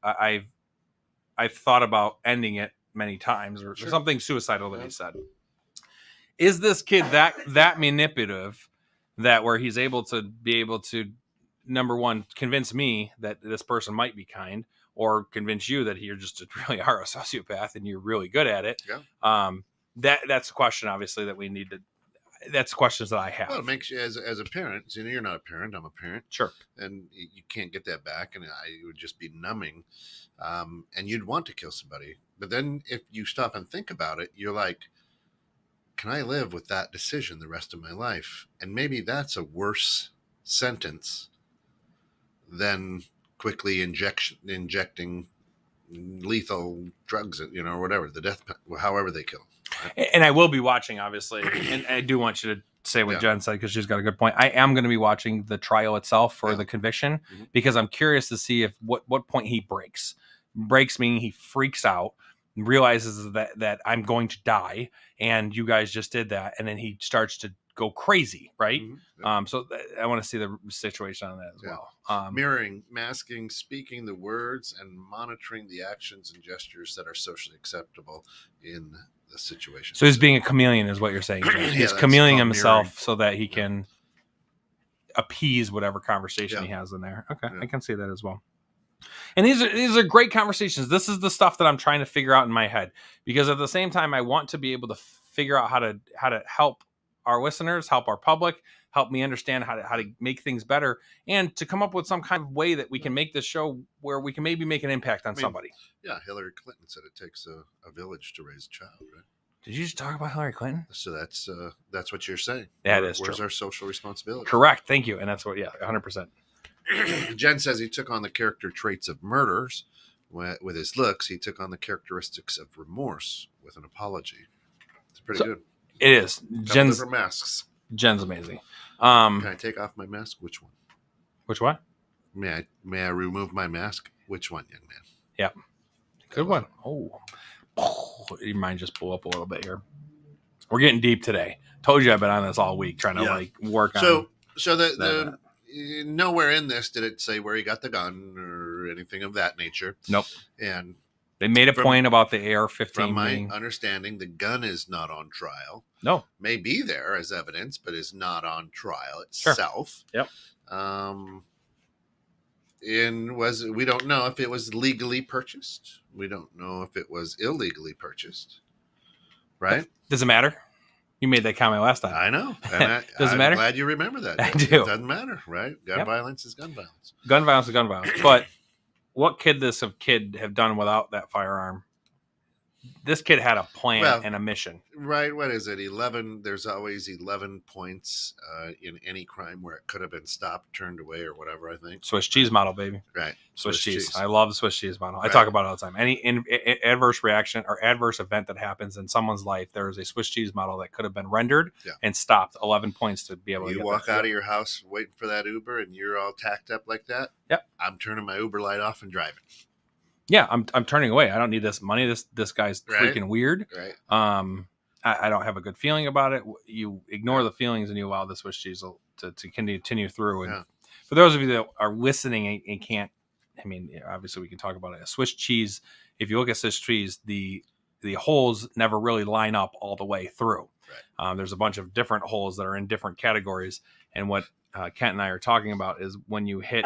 I've thought about ending it many times, or something suicidal that he said. Is this kid that manipulative that where he's able to number one, convince me that this person might be kind, or convince you that you're just really are a sociopath and you're really good at it? Yeah. That's a question, obviously, that we need to. That's questions that I have. Well, it makes you as a parent. So you're not a parent. I'm a parent. Sure. And you can't get that back, and it would just be numbing. And you'd want to kill somebody, but then if you stop and think about it, you're like, can I live with that decision the rest of my life? And maybe that's a worse sentence then quickly injecting lethal drugs, or whatever, however they kill. Right? And I will be watching, obviously, and I do want you to say what Jen said, because she's got a good point. I am going to be watching the trial itself for the conviction, because I'm curious to see if what point he breaks. Breaks meaning he freaks out, realizes that I'm going to die, and you guys just did that, and then he starts to go crazy, right? So I want to see the situation on that as well. Mirroring, masking, speaking the words, and monitoring the actions and gestures that are socially acceptable in the situation. So he's being a chameleon, is what you're saying. He's chameleoning himself so that he can appease whatever conversation he has in there. Okay, I can see that as well. And these are great conversations. This is the stuff that I'm trying to figure out in my head, because at the same time, I want to be able to figure out how to help our listeners, help our public, help me understand how to make things better, and to come up with some kind of way that we can make this show where we can maybe make an impact on somebody. Yeah, Hillary Clinton said it takes a village to raise a child, right? Did you just talk about Hillary Clinton? So that's what you're saying. Is Where's true. Our social responsibility? Correct. Thank you. And that's what, 100%. Jen says he took on the character traits of murderers. With his looks, he took on the characteristics of remorse with an apology. It's pretty good. It is. Jen's masks. Jen's amazing. Can I take off my mask? Which one? Which one? May I remove my mask? Which one, young man? Yeah. Good one. Oh, your mind just blew up a little bit here. We're getting deep today. Told you I've been on this all week trying to work on. So the nowhere in this did it say where he got the gun or anything of that nature. Nope. And they made a point about the AR-15. From my understanding, the gun is not on trial. No. May be there as evidence, but is not on trial itself. Sure. Yep. We don't know if it was legally purchased. We don't know if it was illegally purchased. Right? Doesn't matter. You made that comment last time. I know. And Doesn't matter? I'm glad you remember that. I do. It doesn't matter, right? Gun violence is gun violence. Gun violence is gun violence. But what could this kid have done without that firearm? This kid had a plan and a mission. Right. What is it? 11. There's always 11 points in any crime where it could have been stopped, turned away, or whatever, I think. Swiss cheese model, baby. Right. Swiss cheese. I love the Swiss cheese model. Right. I talk about it all the time. Any adverse reaction or adverse event that happens in someone's life, there is a Swiss cheese model that could have been rendered and stopped. 11 points to be able to get walk out of your house waiting for that Uber and you're all tacked up like that. Yep. I'm turning my Uber light off and driving. Yeah, I'm turning away. I don't need this money. This guy's freaking weird. Right. I don't have a good feeling about it. You ignore the feelings and you allow the Swiss cheese to continue through. And for those of you that are listening and can't, I mean, obviously we can talk about it. A Swiss cheese, if you look at Swiss cheese, the holes never really line up all the way through. Right. There's a bunch of different holes that are in different categories. And what Kent and I are talking about is when you hit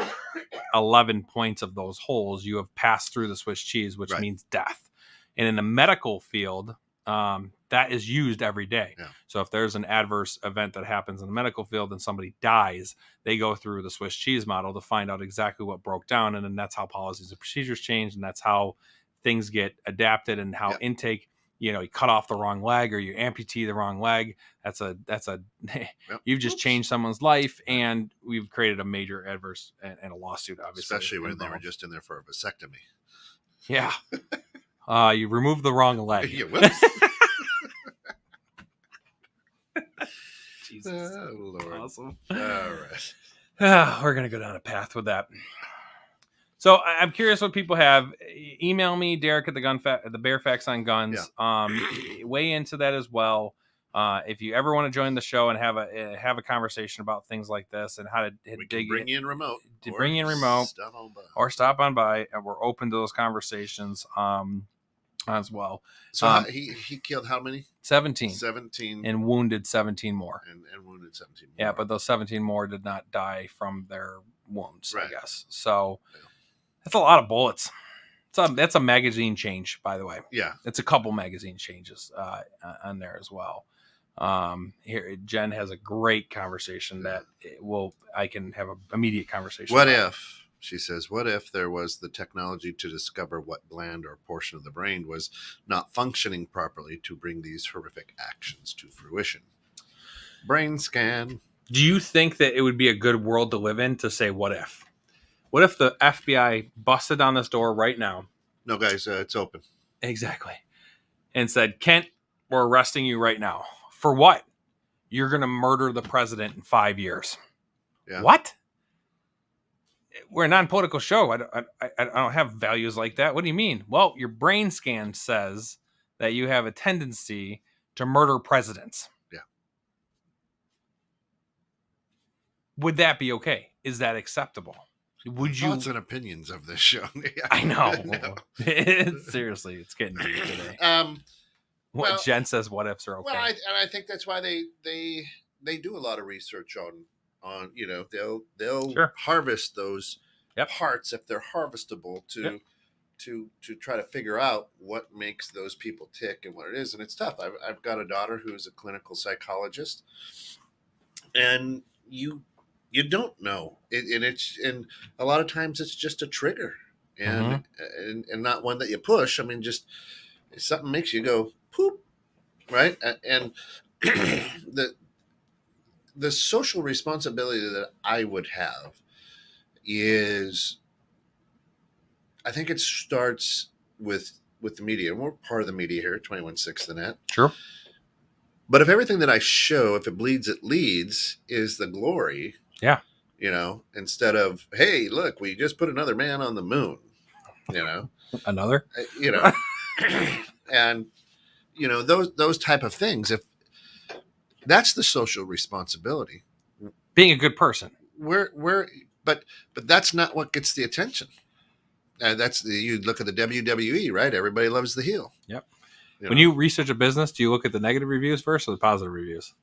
11 points of those holes, you have passed through the Swiss cheese, which means death. And in the medical field, that is used every day. Yeah. So if there's an adverse event that happens in the medical field and somebody dies, they go through the Swiss cheese model to find out exactly what broke down. And then that's how policies and procedures change. And that's how things get adapted and how intake, you cut off the wrong leg or you amputee the wrong leg. That's you've just changed someone's life, and we've created a major adverse and a lawsuit, obviously. Especially when they were just in there for a vasectomy. Yeah. You removed the wrong leg. Yeah, whoops. Jesus. Oh, Lord. Awesome. All right. We're going to go down a path with that. So I'm curious what people have. Email me, Derek at the Baer Facts on Guns. Yeah. Weigh into that as well. If you ever want to join the show and have a conversation about things like this and how to bring you in remote, or stop on by, and we're open to those conversations as well. So he killed how many? 17. 17. And wounded 17 more. And wounded 17 more. Yeah, but those 17 more did not die from their wounds, I guess. So that's a lot of bullets. That's a magazine change, by the way. Yeah. It's a couple magazine changes on there as well. Here, Jen has a great conversation that I can have an immediate conversation. She says, what if there was the technology to discover what gland or portion of the brain was not functioning properly to bring these horrific actions to fruition? Brain scan. Do you think that it would be a good world to live in to say, what if? What if the FBI busted on this door right now? No, guys, it's open. Exactly. And said, Kent, we're arresting you right now. For what? You're going to murder the president in 5 years. Yeah. What? We're a non-political show. I don't have values like that. What do you mean? Well, your brain scan says that you have a tendency to murder presidents. Yeah. Would that be okay? Is that acceptable? Would you? Thoughts and opinions of this show. I know. No. Seriously, it's getting deep today. Well, Jen says what ifs are okay. Well, I think that's why they do a lot of research on they'll Sure. harvest those parts if they're harvestable to try to figure out what makes those people tick and what it is, and it's tough. I've got a daughter who's a clinical psychologist, and you don't know and a lot of times it's just a trigger and not one that you push. I mean, just something makes you go poop, right? And the social responsibility that I would have is, I think it starts with the media, and we're part of the media here at 21/6 The Net. Sure. But if everything that I show, if it bleeds, it leads, is the glory. Yeah. Instead of, hey, look, we just put another man on the moon, Another? And, those type of things, if that's the social responsibility. Being a good person. But that's not what gets the attention. You look at the WWE, right? Everybody loves the heel. Yep. When you research a business, do you look at the negative reviews first or the positive reviews?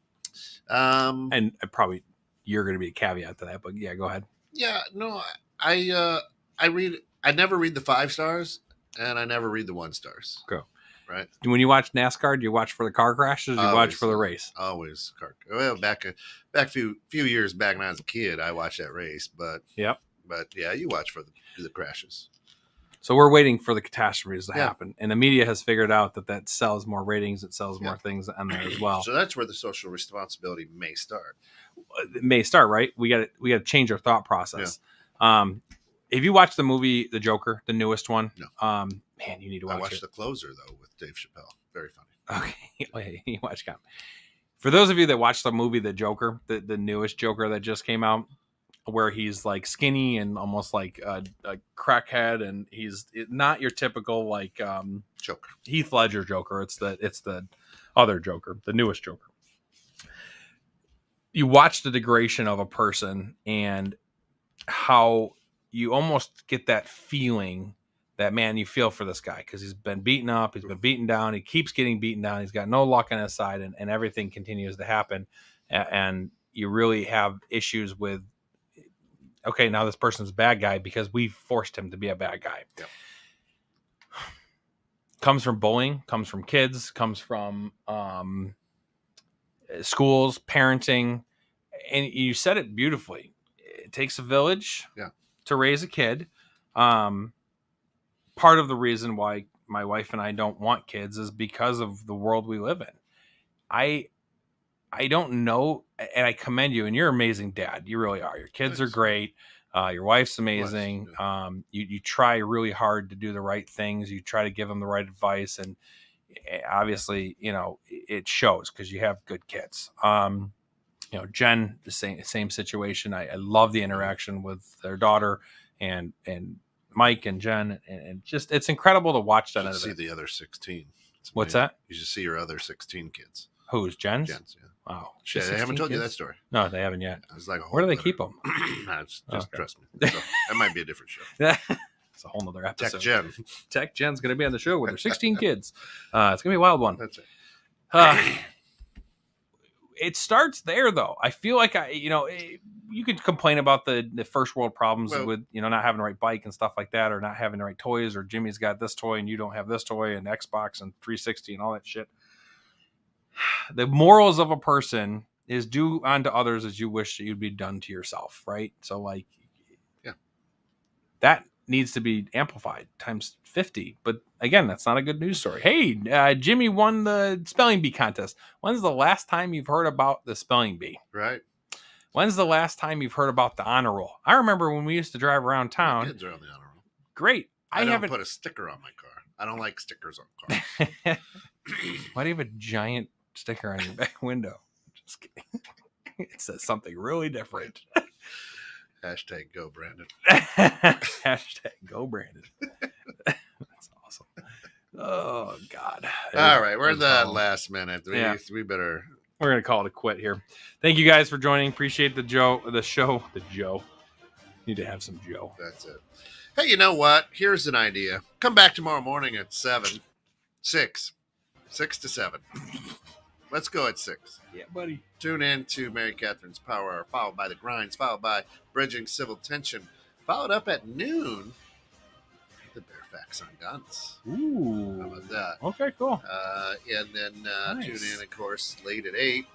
And probably you're going to be a caveat to that, but yeah, go ahead. Yeah, no, I never read the 5 stars and I never read the 1 stars. Go. Right. When you watch NASCAR, do you watch for the car crashes or do you watch for the race? Always car. Well, back a few years back when I was a kid, I watched that race, but yeah, you watch for the crashes. So we're waiting for the catastrophes to happen. And the media has figured out that sells more ratings. It sells more things on there as well. So that's where the social responsibility may start. It may start, right? We got to change our thought process. Yeah. If you watch the movie The Joker, the newest one, no. Man, you need to watch it. I watched The Closer, though, with Dave Chappelle. Very funny. Okay. You watch Cop. For those of you that watched the movie The Joker, the newest Joker that just came out, where he's like skinny and almost like a crackhead, and he's not your typical like Joker, Heath Ledger Joker. It's the other Joker, the newest Joker. You watch the degradation of a person and how you almost get that feeling that, man, you feel for this guy because he's been beaten up, he's been beaten down, he keeps getting beaten down, he's got no luck on his side, and everything continues to happen, and you really have issues with, okay, now this person's a bad guy because we forced him to be a bad guy. Yep. Comes from bullying, comes from kids, comes from schools, parenting, and you said it beautifully. It takes a village to raise a kid. Part of the reason why my wife and I don't want kids is because of the world we live in. I don't know, and I commend you, and you're an amazing dad. You really are. Your kids are great. Your wife's amazing. You try really hard to do the right things. You try to give them the right advice, and obviously, it shows because you have good kids. Jen, the same situation. I love the interaction with their daughter and Mike and Jen, and just it's incredible to watch that. You should see the other 16. What's that? You should see your other 16 kids. Who's Jen's? Jen's, yeah. Wow. They haven't told you that story. No, they haven't yet. It was like where do they keep them? Just trust me. So, that might be a different show. It's a whole nother episode. Tech Jen's going to be on the show with her 16 kids. It's going to be a wild one. That's it. It starts there, though. I feel like you could complain about the first world problems with not having the right bike and stuff like that, or not having the right toys, or Jimmy's got this toy and you don't have this toy, and Xbox and 360 and all that shit. The morals of a person is do unto others as you wish that you'd be done to yourself, right? So that needs to be amplified times 50. But again, that's not a good news story. Hey, Jimmy won the spelling bee contest. When's the last time you've heard about the spelling bee? Right. When's the last time you've heard about the honor roll? I remember when we used to drive around town. My kids are on the honor roll. Great. I don't put a sticker on my car. I don't like stickers on cars. Why do you have a giant sticker on your back window? Just kidding. It says something really different. Hashtag go Brandon. Hashtag go Brandon. That's awesome. Oh God. All right, we're in the last minute. We better. We're gonna call it a quit here. Thank you guys for joining. Appreciate the show. Need to have some Joe. That's it. Hey, you know what? Here's an idea. Come back tomorrow morning at 6 to 7. Let's go at 6. Yeah, buddy. Tune in to Mary Catherine's Power Hour, followed by The Grinds, followed by Bridging Civil Tension, followed up at noon, The Bear Facts on Guns. Ooh. How about that? Okay, cool. And then Nice. Tune in, of course, late at 8,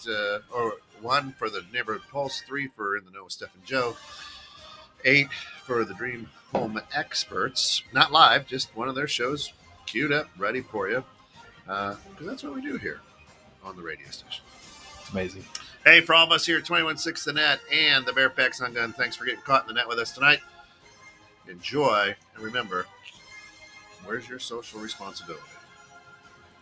or 1 for the Neighborhood Pulse, 3 for In the Know with Steph and Joe, 8 for the Dream Home Experts. Not live, just one of their shows queued up, ready for you. Because that's what we do here on the radio station. It's amazing. Hey, for all of us here at 21.6 The Net and the Bear Facts on Gun, thanks for getting caught in the net with us tonight. Enjoy, and remember, where's your social responsibility?